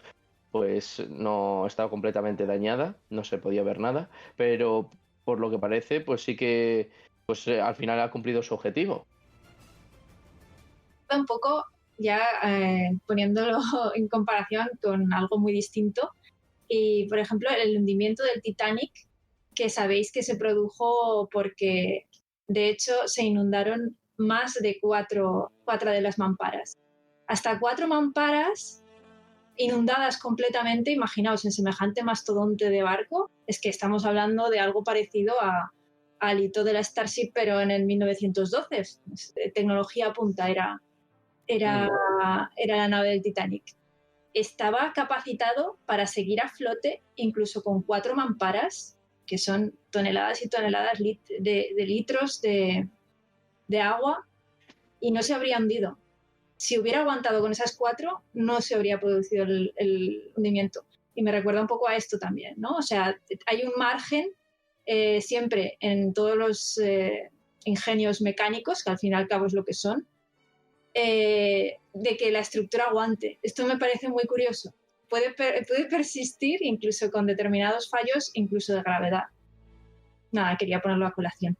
pues no estaba completamente dañada, no se podía ver nada, pero por lo que parece pues sí que pues al final ha cumplido su objetivo. Un poco ya poniéndolo en comparación con algo muy distinto, y por ejemplo el hundimiento del Titanic, que sabéis que se produjo porque de hecho se inundaron más de cuatro de las mamparas, hasta 4 mamparas inundadas completamente. Imaginaos, en semejante mastodonte de barco, es que estamos hablando de algo parecido al hito de la Starship, pero en el 1912, tecnología punta era la nave del Titanic. Estaba capacitado para seguir a flote incluso con 4 mamparas, que son toneladas y toneladas de litros de agua, y no se habría hundido. Si hubiera aguantado con esas 4, no se habría producido el hundimiento. Y me recuerda un poco a esto también, ¿no? O sea, hay un margen siempre en todos los ingenios mecánicos, que al fin y al cabo es lo que son, de que la estructura aguante. Esto me parece muy curioso. Puede persistir incluso con determinados fallos, incluso de gravedad. Nada, quería ponerlo a colación.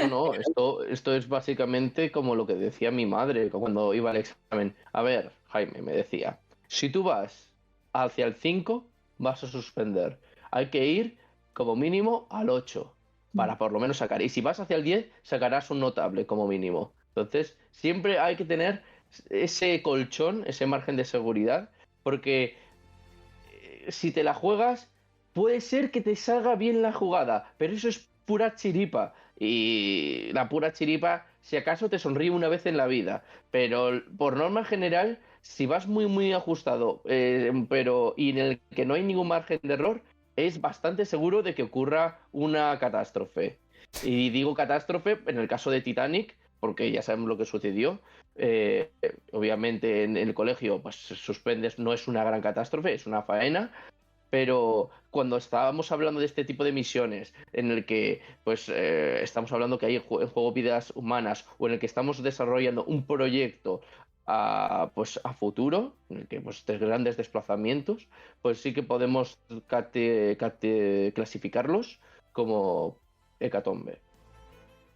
No, esto es básicamente como lo que decía mi madre cuando iba al examen. A ver, Jaime, me decía, si tú vas hacia el 5, vas a suspender. Hay que ir como mínimo al 8 para por lo menos sacar. Y si vas hacia el 10, sacarás un notable como mínimo. Entonces, siempre hay que tener ese colchón, ese margen de seguridad, porque si te la juegas, puede ser que te salga bien la jugada, pero eso es pura chiripa. Y la pura chiripa, si acaso, te sonríe una vez en la vida. Pero por norma general, si vas muy, muy ajustado, y en el que no hay ningún margen de error, es bastante seguro de que ocurra una catástrofe. Y digo catástrofe en el caso de Titanic, porque ya sabemos lo que sucedió. Obviamente en el colegio pues suspendes, no es una gran catástrofe, es una faena, pero cuando estábamos hablando de este tipo de misiones en el que pues estamos hablando que hay en juego vidas humanas, o en el que estamos desarrollando un proyecto pues a futuro, en el que pues grandes desplazamientos, pues sí que podemos clasificarlos como hecatombe.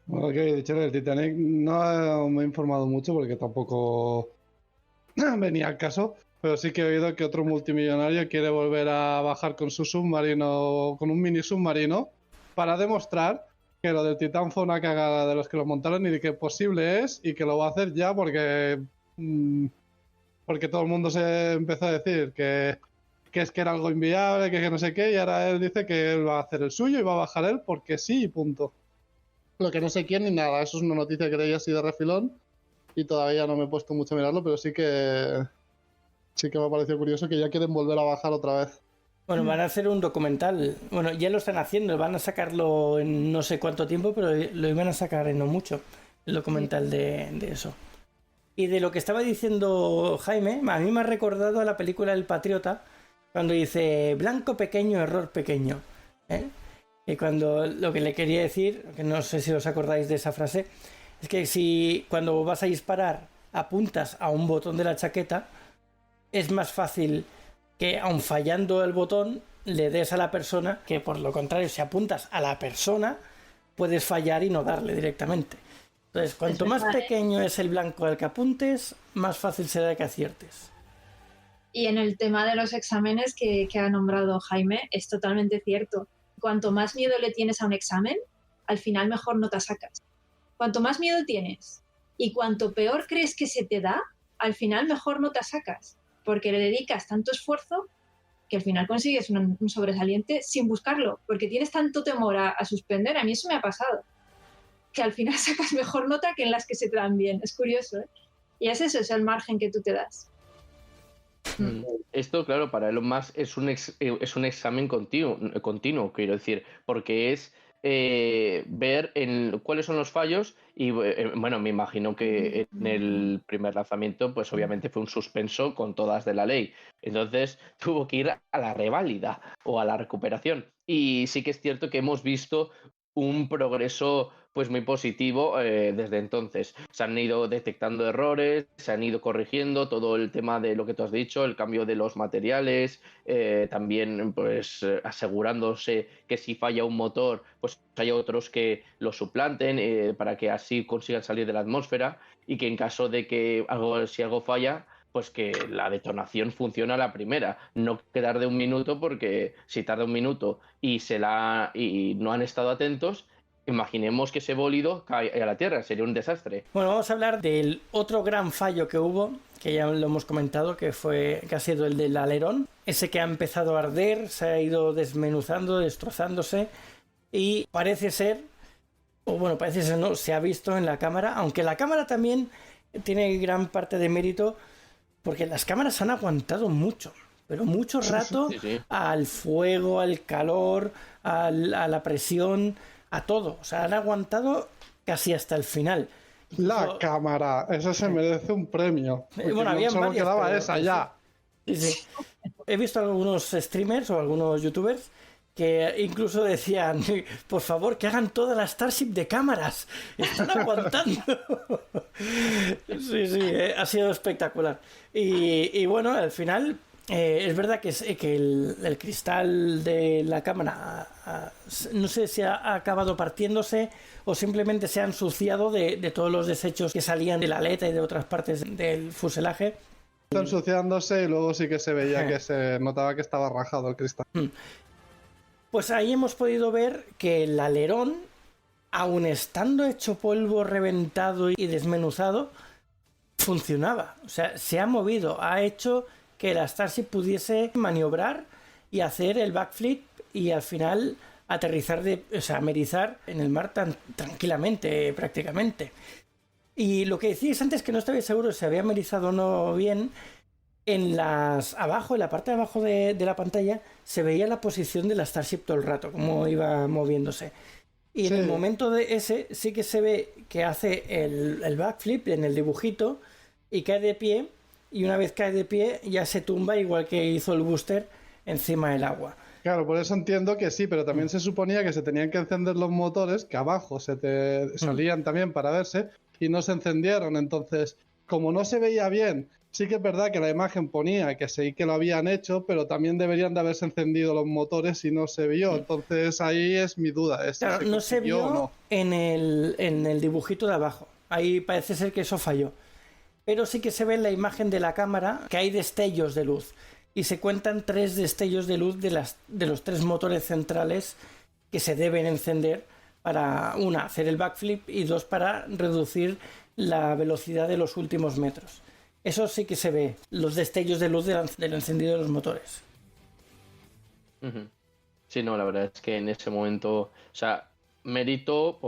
Bueno, que he dicho del Titanic no me he informado mucho porque tampoco venía al caso, pero sí que he oído que otro multimillonario quiere volver a bajar con su submarino, con un mini submarino, para demostrar que lo del Titán fue una cagada de los que lo montaron y de que posible es, y que lo va a hacer ya porque todo el mundo se empezó a decir que es que era algo inviable, que no sé qué, y ahora él dice que él va a hacer el suyo y va a bajar él porque sí y punto. Lo que no sé quién ni nada, eso es una noticia que leí así de refilón y todavía no me he puesto mucho a mirarlo, pero sí que me ha parecido curioso que ya quieren volver a bajar otra vez. Bueno, van a hacer un documental. Bueno, ya lo están haciendo, van a sacarlo en no sé cuánto tiempo, pero lo iban a sacar en no mucho, el documental de eso. Y de lo que estaba diciendo Jaime, a mí me ha recordado a la película El Patriota, cuando dice blanco pequeño, error pequeño. Y cuando lo que le quería decir, que no sé si os acordáis de esa frase, es que si cuando vas a disparar apuntas a un botón de la chaqueta, es más fácil que, aun fallando el botón, le des a la persona, que por lo contrario, si apuntas a la persona, puedes fallar y no darle directamente. Entonces, cuanto más pequeño es el blanco al que apuntes, más fácil será que aciertes. Y en el tema de los exámenes que ha nombrado Jaime, es totalmente cierto. Cuanto más miedo le tienes a un examen, al final mejor nota sacas. Cuanto más miedo tienes y cuanto peor crees que se te da, al final mejor nota sacas, porque le dedicas tanto esfuerzo que al final consigues un sobresaliente sin buscarlo, porque tienes tanto temor a suspender. A mí eso me ha pasado, que al final sacas mejor nota que en las que se te dan bien. Es curioso, ¿eh? Y es eso, es el margen que tú te das. Esto, claro, para Elon Musk es un examen continuo, quiero decir, porque es ver cuáles son los fallos y, bueno, me imagino que en el primer lanzamiento, pues obviamente fue un suspenso con todas de la ley. Entonces tuvo que ir a la reválida o a la recuperación. Y sí que es cierto que hemos visto un progreso pues muy positivo desde entonces. Se han ido detectando errores, se han ido corrigiendo todo el tema de lo que tú has dicho, el cambio de los materiales, también pues asegurándose que si falla un motor, pues haya otros que lo suplanten para que así consigan salir de la atmósfera y que en caso de que si algo falla, pues que la detonación funcione a la primera, no quedar de un minuto, porque si tarda un minuto y no han estado atentos, imaginemos que ese bólido cae a la Tierra, sería un desastre. Bueno, vamos a hablar del otro gran fallo que hubo, que ya lo hemos comentado, que ha sido el del alerón, ese que ha empezado a arder, se ha ido desmenuzando, destrozándose, y parece ser no, se ha visto en la cámara, aunque la cámara también tiene gran parte de mérito, porque las cámaras han aguantado mucho, pero mucho rato sí. al fuego, al calor, a la presión, a todo. O sea, han aguantado casi hasta el final. La cámara, eso se merece un premio. Bueno, había solo varias, quedaba pero esa ya. Sí. He visto algunos streamers o algunos youtubers que incluso decían, por favor, que hagan toda la Starship de cámaras. Están aguantando. Sí, ha sido espectacular. Y bueno, al final, es verdad que el cristal de la cámara, no sé si ha acabado partiéndose o simplemente se ha ensuciado de todos los desechos que salían de la aleta y de otras partes del fuselaje. Está ensuciándose y luego sí que se veía que se notaba que estaba rajado el cristal. Pues ahí hemos podido ver que el alerón, aun estando hecho polvo, reventado y desmenuzado, funcionaba. O sea, se ha movido, ha hecho que la Starship pudiese maniobrar y hacer el backflip y al final amerizar en el mar tan tranquilamente, prácticamente. Y lo que decíais antes, que no estaba seguro si había amerizado o no bien, en la parte de abajo de la pantalla se veía la posición de la Starship todo el rato, cómo iba moviéndose. Y en el momento de ese sí que se ve que hace el backflip en el dibujito y cae de pie, y una vez cae de pie ya se tumba igual que hizo el booster encima del agua. Claro, por eso entiendo que sí, pero también se suponía que se tenían que encender los motores, que abajo salían también para verse, y no se encendieron. Entonces, como no se veía bien, sí que es verdad que la imagen ponía que sí que lo habían hecho, pero también deberían de haberse encendido los motores y no se vio. Entonces ahí es mi duda. Claro, no se vio no. en el dibujito de abajo. Ahí parece ser que eso falló. Pero sí que se ve en la imagen de la cámara que hay destellos de luz. Y se cuentan 3 destellos de luz de los 3 motores centrales que se deben encender para, hacer el backflip y 2, para reducir la velocidad de los últimos metros. Eso sí que se ve, los destellos de luz del encendido de los motores. Sí, no, la verdad es que en ese momento, o sea, mérito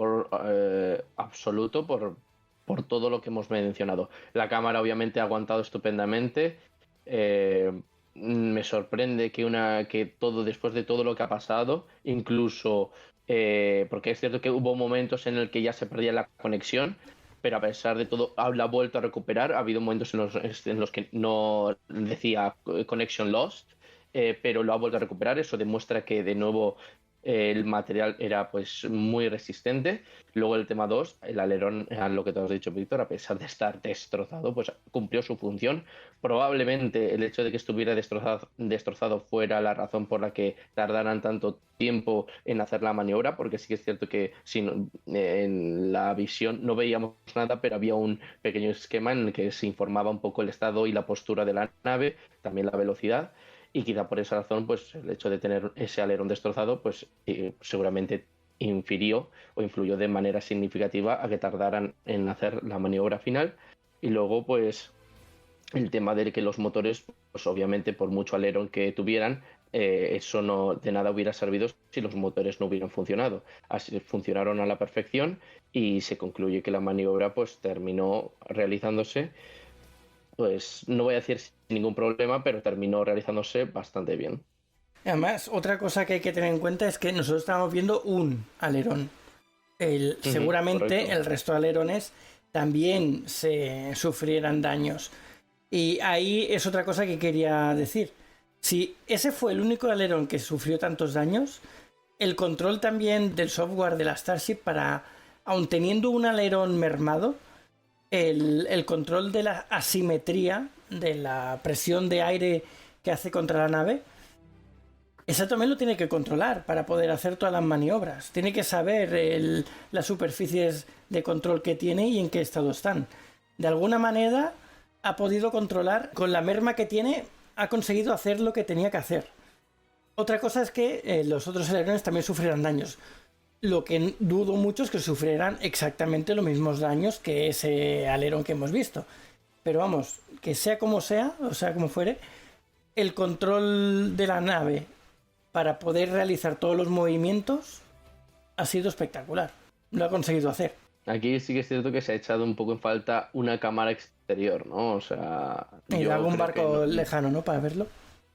absoluto por todo lo que hemos mencionado. La cámara obviamente ha aguantado estupendamente. Me sorprende que todo, después de todo lo que ha pasado, incluso porque es cierto que hubo momentos en el que ya se perdía la conexión, pero a pesar de todo la ha vuelto a recuperar. Ha habido momentos en los que no decía connection lost, pero lo ha vuelto a recuperar. Eso demuestra que de nuevo el material era pues muy resistente. Luego el tema 2, el alerón, lo que te has dicho, Víctor, a pesar de estar destrozado, pues cumplió su función. Probablemente el hecho de que estuviera destrozado fuera la razón por la que tardaran tanto tiempo en hacer la maniobra, porque sí que es cierto que en la visión no veíamos nada, pero había un pequeño esquema en el que se informaba un poco el estado y la postura de la nave, también la velocidad. Y quizá por esa razón, pues el hecho de tener ese alerón destrozado, pues seguramente infirió o influyó de manera significativa a que tardaran en hacer la maniobra final. Y luego, pues, el tema de que los motores, pues obviamente por mucho alerón que tuvieran, eso no de nada hubiera servido si los motores no hubieran funcionado. Así funcionaron a la perfección y se concluye que la maniobra pues terminó realizándose, pues no voy a decir sin ningún problema, pero terminó realizándose bastante bien. Además, otra cosa que hay que tener en cuenta es que nosotros estábamos viendo un alerón. Seguramente correcto. el resto de alerones también se sufrieran daños. Y ahí es otra cosa que quería decir. Si ese fue el único alerón que sufrió tantos daños, el control también del software de la Starship para, aun teniendo un alerón mermado, el control de la asimetría, de la presión de aire que hace contra la nave, eso también lo tiene que controlar para poder hacer todas las maniobras. Tiene que saber las superficies de control que tiene y en qué estado están. De alguna manera ha podido controlar, con la merma que tiene, ha conseguido hacer lo que tenía que hacer. Otra cosa es que los otros alerones también sufrieran daños. Lo que dudo mucho es que sufrieran exactamente los mismos daños que ese alerón que hemos visto. Pero vamos, que sea como sea, o sea como fuere, el control de la nave para poder realizar todos los movimientos ha sido espectacular. Lo ha conseguido hacer. Aquí sí que es cierto que se ha echado un poco en falta una cámara exterior, ¿no? O sea... Y yo algún creo barco que no. lejano, ¿no? Para verlo.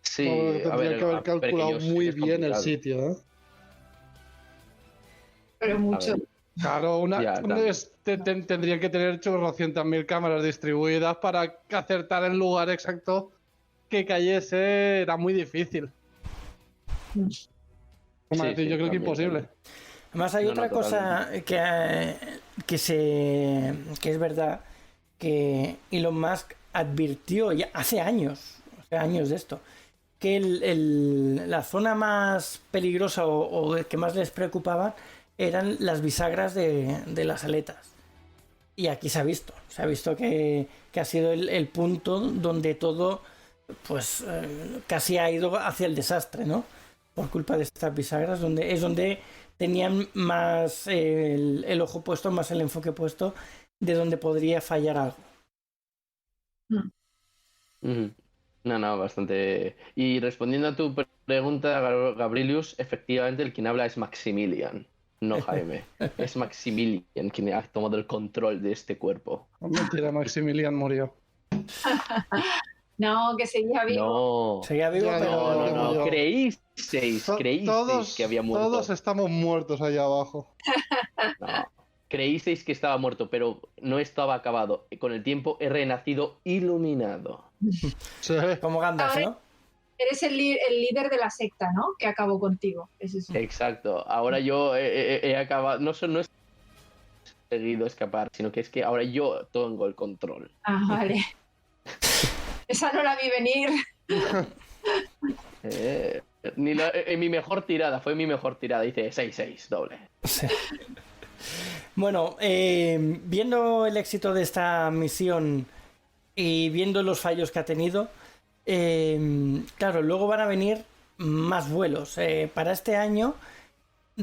Sí, Tendría a ver, que haber calculado pequeños muy es bien el complicado. sitio, ¿eh? Pero mucho. A ver. Claro, Ya, también. tendrían que tener 800.000 cámaras distribuidas para acertar el lugar exacto que cayese. Era muy difícil. Sí, Yo creo que también, imposible. también. Además hay otra cosa que es verdad, que Elon Musk advirtió ya hace años, o sea, años de esto, que la zona más peligrosa o que más les preocupaba eran las bisagras de las aletas. Y aquí se ha visto que ha sido el punto donde todo pues casi ha ido hacia el desastre, ¿no? Por culpa de estas bisagras, donde tenían más el ojo puesto, más el enfoque puesto de donde podría fallar algo. Ujú. No, bastante. Y respondiendo a tu pregunta, Gabrielius, efectivamente el quien habla es Maximilian, no Jaime. Es Maximilian quien ha tomado el control de este cuerpo. Mentira, Maximilian murió. No, que seguía vivo. No, Seguía vivo, Ya, pero no. creísteis que había muerto. Todos estamos muertos allá abajo. No. Creísteis que estaba muerto, pero no estaba acabado. Con el tiempo he renacido iluminado. Sí. como Gandalf, ¿no? Eres el líder de la secta, ¿no? Que acabó contigo. Es eso. Exacto. Ahora yo he acabado. No he conseguido escapar, sino que es que ahora yo tengo el control. Ah, vale. Esa no la vi venir. En mi mejor tirada, fue mi mejor tirada. Hice 6-6, doble. Sí. Bueno, viendo el éxito de esta misión y viendo los fallos que ha tenido, claro, luego van a venir más vuelos. Para este año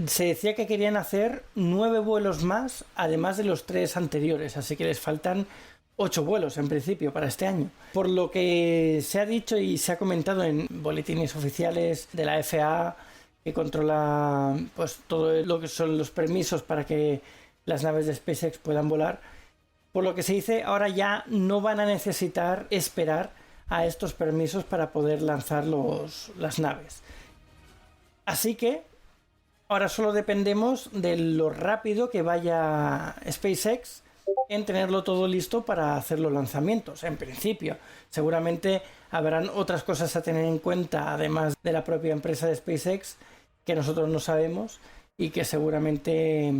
se decía que querían hacer 9 vuelos más, además de los 3 anteriores, así que les faltan 8 vuelos en principio para este año. Por lo que se ha dicho y se ha comentado en boletines oficiales de la FAA, que controla pues todo lo que son los permisos para que las naves de SpaceX puedan volar, por lo que se dice ahora ya no van a necesitar esperar a estos permisos para poder lanzar las naves. Así que ahora solo dependemos de lo rápido que vaya SpaceX en tenerlo todo listo para hacer los lanzamientos. En principio, seguramente habrán otras cosas a tener en cuenta, además de la propia empresa de SpaceX, que nosotros no sabemos y que seguramente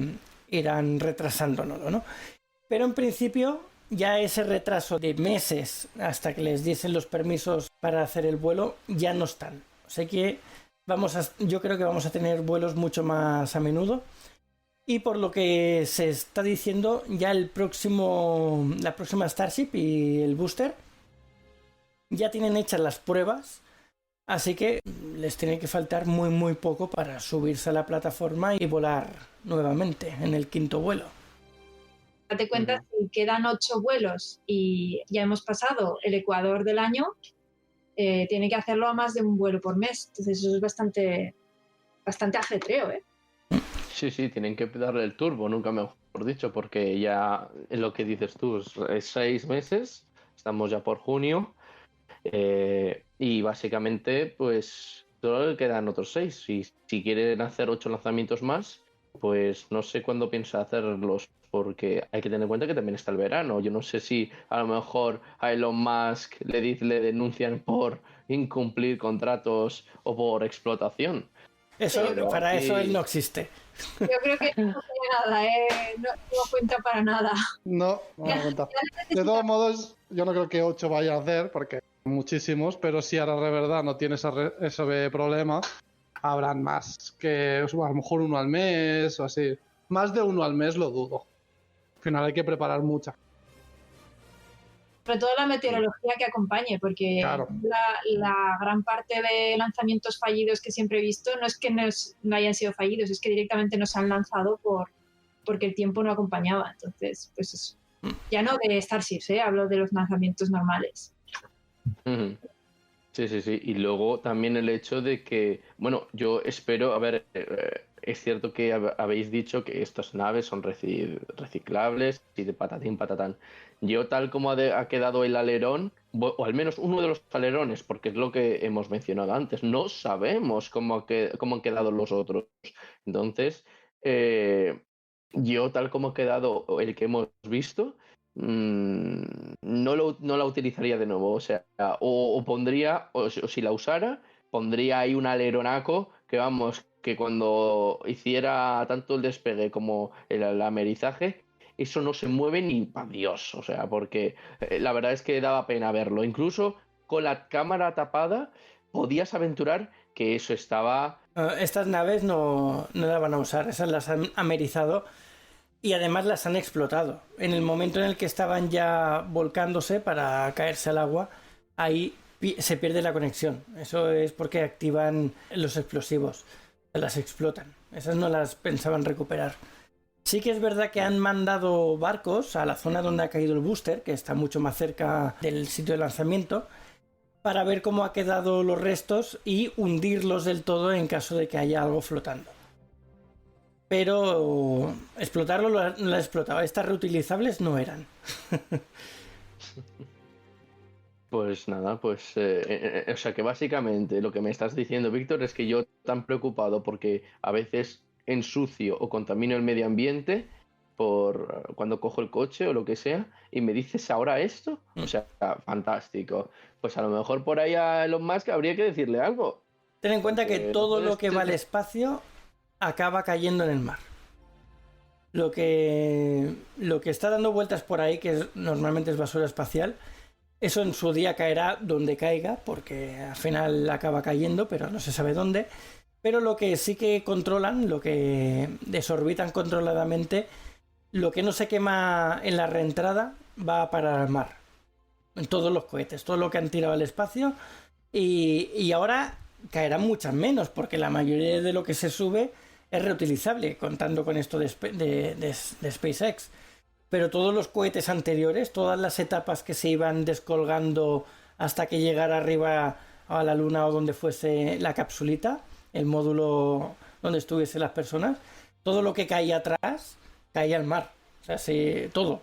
irán retrasándonos, ¿no? Pero en principio, ya ese retraso de meses hasta que les diesen los permisos para hacer el vuelo ya no están. O sea que yo creo que vamos a tener vuelos mucho más a menudo. Y por lo que se está diciendo, ya la próxima Starship y el booster ya tienen hechas las pruebas Así que les tiene que faltar muy muy poco para subirse a la plataforma y volar nuevamente en el 5.º vuelo. Date cuenta, si quedan 8 vuelos y ya hemos pasado el ecuador del año, tiene que hacerlo a más de un vuelo por mes. Entonces eso es bastante ajetreo, ¿eh? Sí, tienen que darle el turbo, nunca mejor dicho, porque ya es lo que dices tú, es 6 meses, estamos ya por junio, y básicamente pues solo le quedan otros 6. Y si quieren hacer 8 lanzamientos más, pues no sé cuándo piensa hacerlos, porque hay que tener en cuenta que también está el verano. Yo no sé si a lo mejor a Elon Musk le denuncian por incumplir contratos o por explotación. Eso, Pero para aquí- eso él no existe. Yo creo que no tiene nada, no cuenta para nada. No da cuenta. De todos modos, yo no creo que 8 vaya a hacer, porque muchísimos, pero si ahora de verdad no tiene ese problema, habrán más, que a lo mejor 1 al mes o así. Más de 1 al mes lo dudo. Al final hay que preparar mucha. Sobre todo la meteorología que acompañe, porque Claro. la gran parte de lanzamientos fallidos que siempre he visto no es que no hayan sido fallidos, es que directamente no se han lanzado porque el tiempo no acompañaba. Entonces, pues eso. Ya no de Starships, hablo de los lanzamientos normales. Ujú. Sí. Y luego también el hecho de que, bueno, yo espero, a ver, es cierto que habéis dicho que estas naves son reciclables y de patatín patatán. Yo tal como ha quedado el alerón, o al menos uno de los alerones, porque es lo que hemos mencionado antes, no sabemos cómo han quedado los otros. Entonces, yo tal como ha quedado el que hemos visto, no la utilizaría de nuevo, o sea, o pondría, o si la usara, pondría ahí un aleronaco que vamos, que cuando hiciera tanto el despegue como el amerizaje, eso no se mueve ni para Dios, o sea, porque la verdad es que daba pena verlo, incluso con la cámara tapada podías aventurar que eso estaba... Estas naves no las van a usar, esas las han amerizado y además las han explotado. En el momento en el que estaban ya volcándose para caerse al agua, ahí se pierde la conexión. Eso es porque activan los explosivos, las explotan. Esas no las pensaban recuperar. Sí que es verdad que han mandado barcos a la zona donde ha caído el booster, que está mucho más cerca del sitio de lanzamiento, para ver cómo ha quedado los restos y hundirlos del todo en caso de que haya algo flotando. Pero explotarlo no lo ha explotado. Estas reutilizables no eran. Pues nada, pues o sea que básicamente lo que me estás diciendo, Víctor, es que yo tan preocupado porque a veces ensucio o contamino el medio ambiente por cuando cojo el coche o lo que sea, y me dices ahora esto, o sea, fantástico. Pues a lo mejor por ahí a Elon Musk habría que decirle algo. Ten en cuenta que Porque todo puedes lo que va al espacio acaba cayendo en el mar. Lo que está dando vueltas por ahí, que normalmente es basura espacial, eso en su día caerá donde caiga, porque al final acaba cayendo, pero no se sabe dónde. Pero lo que sí que controlan, lo que desorbitan controladamente, lo que no se quema en la reentrada va a parar al mar. En todos los cohetes, todo lo que han tirado al espacio. Y ahora caerán muchas menos, porque la mayoría de lo que se sube es reutilizable, contando con esto de SpaceX. Pero todos los cohetes anteriores, todas las etapas que se iban descolgando hasta que llegara arriba a la luna o donde fuese la capsulita, el módulo donde estuviesen las personas, todo lo que caía atrás caía al mar. O sea, sí, todo.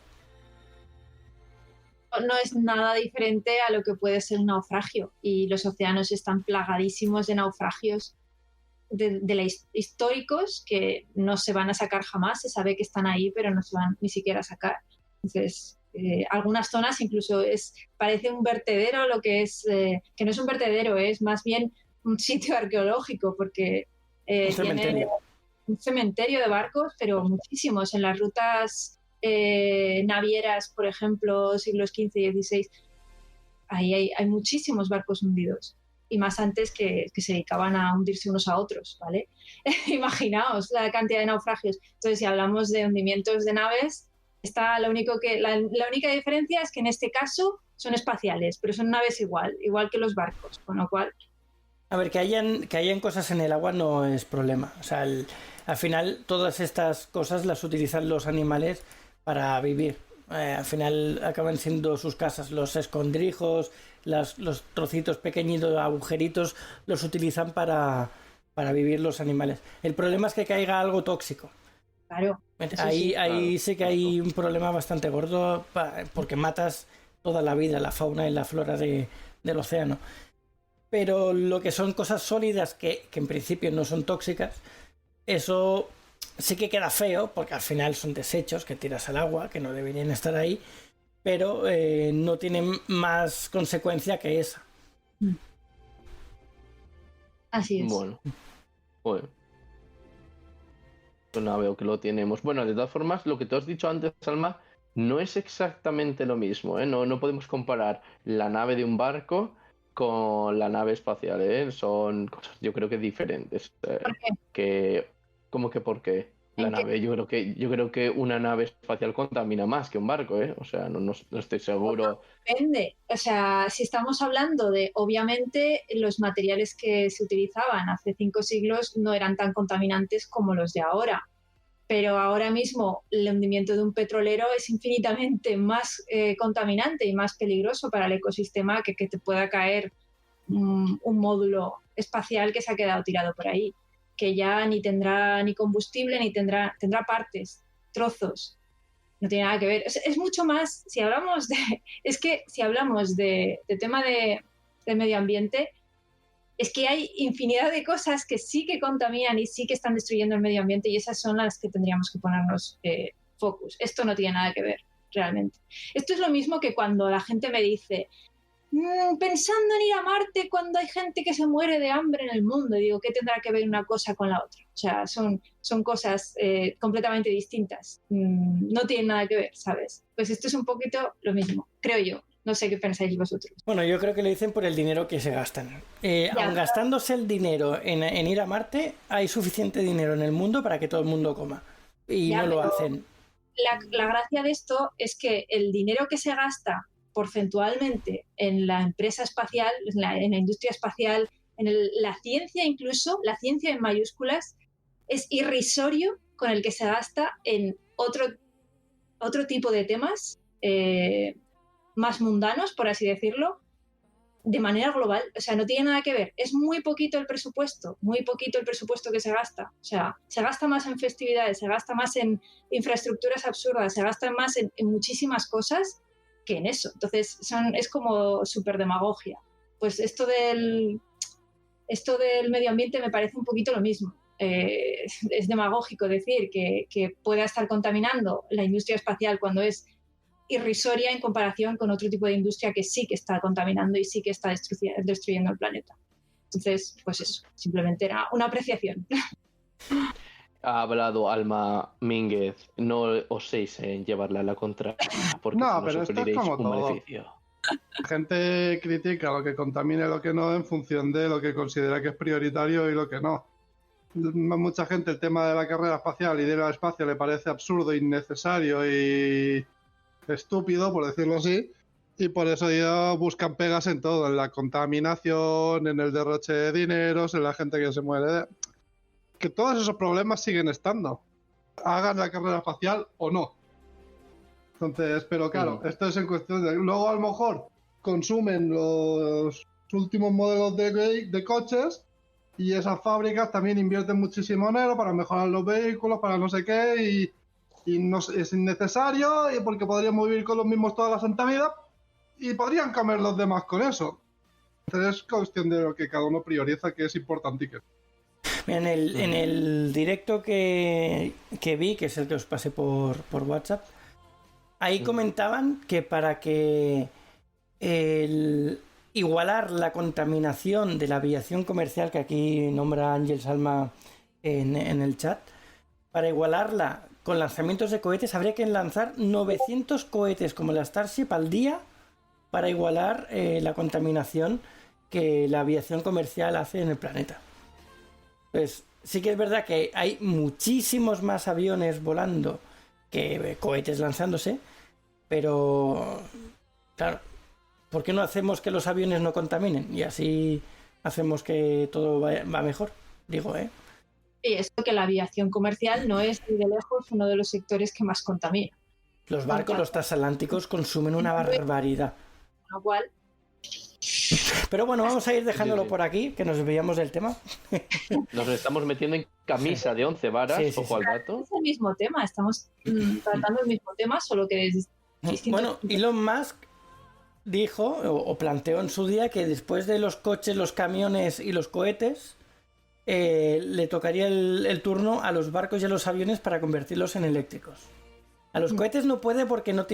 No es nada diferente a lo que puede ser un naufragio, y los océanos están plagadísimos de naufragios históricos que no se van a sacar jamás. Se sabe que están ahí, pero no se van ni siquiera a sacar. Entonces, algunas zonas incluso parece un vertedero, lo que es, que no es un vertedero, es más bien un sitio arqueológico, porque tiene un cementerio de barcos, pero muchísimos en las rutas navieras, por ejemplo, siglos XV y XVI. Ahí hay muchísimos barcos hundidos, y más antes que se dedicaban a hundirse unos a otros, ¿vale? Imaginaos la cantidad de naufragios. Entonces, si hablamos de hundimientos de naves, la única diferencia es que en este caso son espaciales, pero son naves igual que los barcos, con lo cual A ver, que hayan cosas en el agua no es problema. O sea, al final todas estas cosas las utilizan los animales para vivir. Al final acaban siendo sus casas. Los escondrijos, los trocitos pequeñitos, agujeritos, los utilizan para vivir los animales. El problema es que caiga algo tóxico. Claro. Ahí sí que hay un problema bastante gordo porque matas toda la vida, la fauna y la flora del océano. Pero lo que son cosas sólidas que en principio no son tóxicas, eso sí que queda feo porque al final son desechos que tiras al agua, que no deberían estar ahí, pero no tienen más consecuencia que esa. Así es. Bueno. Pues no veo que lo tenemos. Bueno, de todas formas, lo que tú has dicho antes, Alma, no es exactamente lo mismo, ¿eh? No podemos comparar la nave de un barco con la nave espacial, ¿eh? Son cosas, yo creo que diferentes. ¿Por qué? ¿Cómo que por qué? La nave, yo creo que una nave espacial contamina más que un barco, ¿eh? O sea, no estoy seguro. Depende. O sea, si estamos hablando de, obviamente, los materiales que se utilizaban hace 5 siglos no eran tan contaminantes como los de ahora. Pero ahora mismo el hundimiento de un petrolero es infinitamente más contaminante y más peligroso para el ecosistema que te pueda caer un módulo espacial que se ha quedado tirado por ahí, que ya ni tendrá ni combustible, ni tendrá partes, trozos. No tiene nada que ver. Es mucho más, si hablamos de tema de medio ambiente, es que hay infinidad de cosas que sí que contaminan y sí que están destruyendo el medio ambiente, y esas son las que tendríamos que ponernos focus. Esto no tiene nada que ver, realmente. Esto es lo mismo que cuando la gente me dice, pensando en ir a Marte cuando hay gente que se muere de hambre en el mundo. Y digo, ¿qué tendrá que ver una cosa con la otra? O sea, son cosas completamente distintas. No tienen nada que ver, ¿sabes? Pues esto es un poquito lo mismo, creo yo. No sé qué pensáis vosotros. Bueno, yo creo que lo dicen por el dinero que se gastan. Aun gastándose el dinero en ir a Marte, hay suficiente dinero en el mundo para que todo el mundo coma. Y no lo hacen. La gracia de esto es que el dinero que se gasta porcentualmente en la empresa espacial, en la industria espacial, en la ciencia incluso, la ciencia en mayúsculas, es irrisorio con el que se gasta en otro tipo de temas más mundanos, por así decirlo, de manera global. O sea, no tiene nada que ver. Es muy poquito el presupuesto que se gasta. O sea, se gasta más en festividades, se gasta más en infraestructuras absurdas, se gasta más en muchísimas cosas que en eso. Entonces, es como súper demagogia. Pues esto del medio ambiente me parece un poquito lo mismo. Es demagógico decir que pueda estar contaminando la industria espacial cuando es irrisoria en comparación con otro tipo de industria que sí que está contaminando y sí que está destruyendo el planeta. Entonces, pues eso, simplemente era una apreciación. Ha hablado Alma Mínguez, no oséis en llevarla a la contraria, porque No, si no pero esto es sufriréis como un todo. maleficio. La gente critica lo que contamina y lo que no en función de lo que considera que es prioritario y lo que no. Mucha gente el tema de la carrera espacial y de ir al espacio le parece absurdo, innecesario y estúpido, por decirlo así, y por eso ya buscan pegas en todo, en la contaminación, en el derroche de dineros, en la gente que se muere. Que todos esos problemas siguen estando, hagan la carrera espacial o no. Entonces, pero claro, esto es en cuestión de... Luego a lo mejor consumen los últimos modelos de coches y esas fábricas también invierten muchísimo dinero para mejorar los vehículos, para no sé qué, y no es innecesario, y porque podríamos vivir con los mismos toda la santa vida y podrían comer los demás con eso. Entonces es cuestión de lo que cada uno prioriza, que es importante. En el directo que vi, que es el que os pasé por WhatsApp, ahí comentaban que para que igualar la contaminación de la aviación comercial, que aquí nombra Ángel Salma en el chat, para igualarla con lanzamientos de cohetes habría que lanzar 900 cohetes como la Starship al día para igualar la contaminación que la aviación comercial hace en el planeta. Pues sí que es verdad que hay muchísimos más aviones volando que cohetes lanzándose, pero claro, ¿por qué no hacemos que los aviones no contaminen? Y así hacemos que todo va mejor, digo, ¿eh? Y esto que la aviación comercial no es ni de lejos uno de los sectores que más contamina. Los barcos, los transatlánticos consumen una barbaridad. Con lo cual, Pero bueno, vamos a ir dejándolo por aquí, que nos desviamos del tema. Nos estamos metiendo en camisa de 11 varas, Sí, sí, ojo al dato. es el mismo tema, estamos tratando el mismo tema, solo que es distinto. Bueno, Elon Musk dijo o planteó en su día que después de los coches, los camiones y los cohetes, le tocaría el turno a los barcos y a los aviones para convertirlos en eléctricos. A los cohetes no puede porque no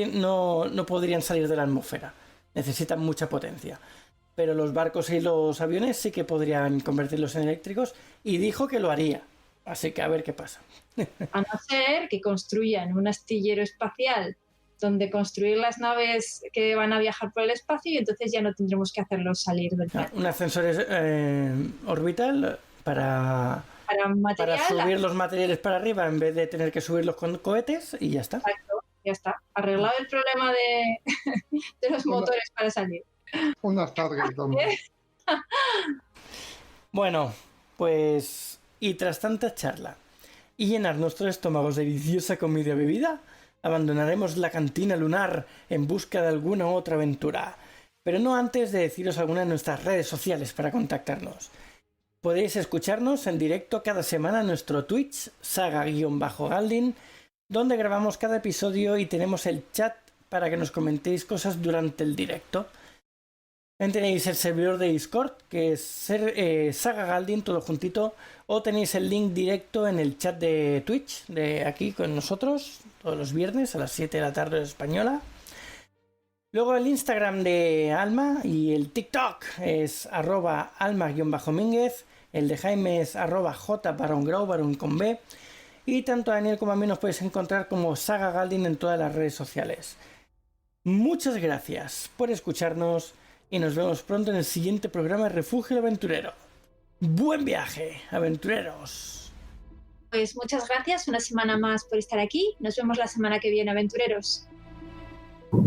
podrían salir de la atmósfera. Necesitan mucha potencia. Pero los barcos y los aviones sí que podrían convertirlos en eléctricos y dijo que lo haría. Así que a ver qué pasa. A no ser que construyan un astillero espacial donde construir las naves que van a viajar por el espacio y entonces ya no tendremos que hacerlos salir del planeta. Un ascensor orbital para Para subir los materiales para arriba en vez de tener que subirlos con cohetes y ya está. Exacto, ya está. Arreglado el problema de los motores para salir. Una Stargate, hombre. Bueno, pues y tras tanta charla y llenar nuestros estómagos de deliciosa comida y bebida, abandonaremos la cantina lunar en busca de alguna otra aventura. Pero no antes de deciros algunas de nuestras redes sociales para contactarnos. Podéis escucharnos en directo cada semana en nuestro Twitch, saga-galdin, donde grabamos cada episodio y tenemos el chat para que nos comentéis cosas durante el directo. También tenéis el servidor de Discord, que es Saga Galdin, todo juntito, o tenéis el link directo en el chat de Twitch, de aquí con nosotros, todos los viernes a las 7 de la tarde española. Luego el Instagram de Alma y el TikTok es @alma_mínguez, el de Jaime es @j_barón con B, y tanto a Daniel como a mí nos podéis encontrar como Saga Galdin en todas las redes sociales. Muchas gracias por escucharnos y nos vemos pronto en el siguiente programa de Refugio Aventurero. ¡Buen viaje, aventureros! Pues muchas gracias una semana más por estar aquí. Nos vemos la semana que viene, aventureros.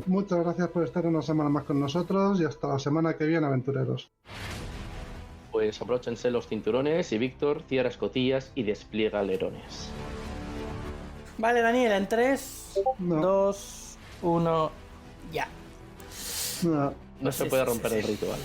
Muchas gracias por estar una semana más con nosotros y hasta la semana que viene, aventureros. Pues abróchense los cinturones y Víctor cierra escotillas y despliega alerones. Vale, Daniel, en 3, No. 2, 1, ya. No. No se Sí, puede sí, romper sí, el sí. ritual.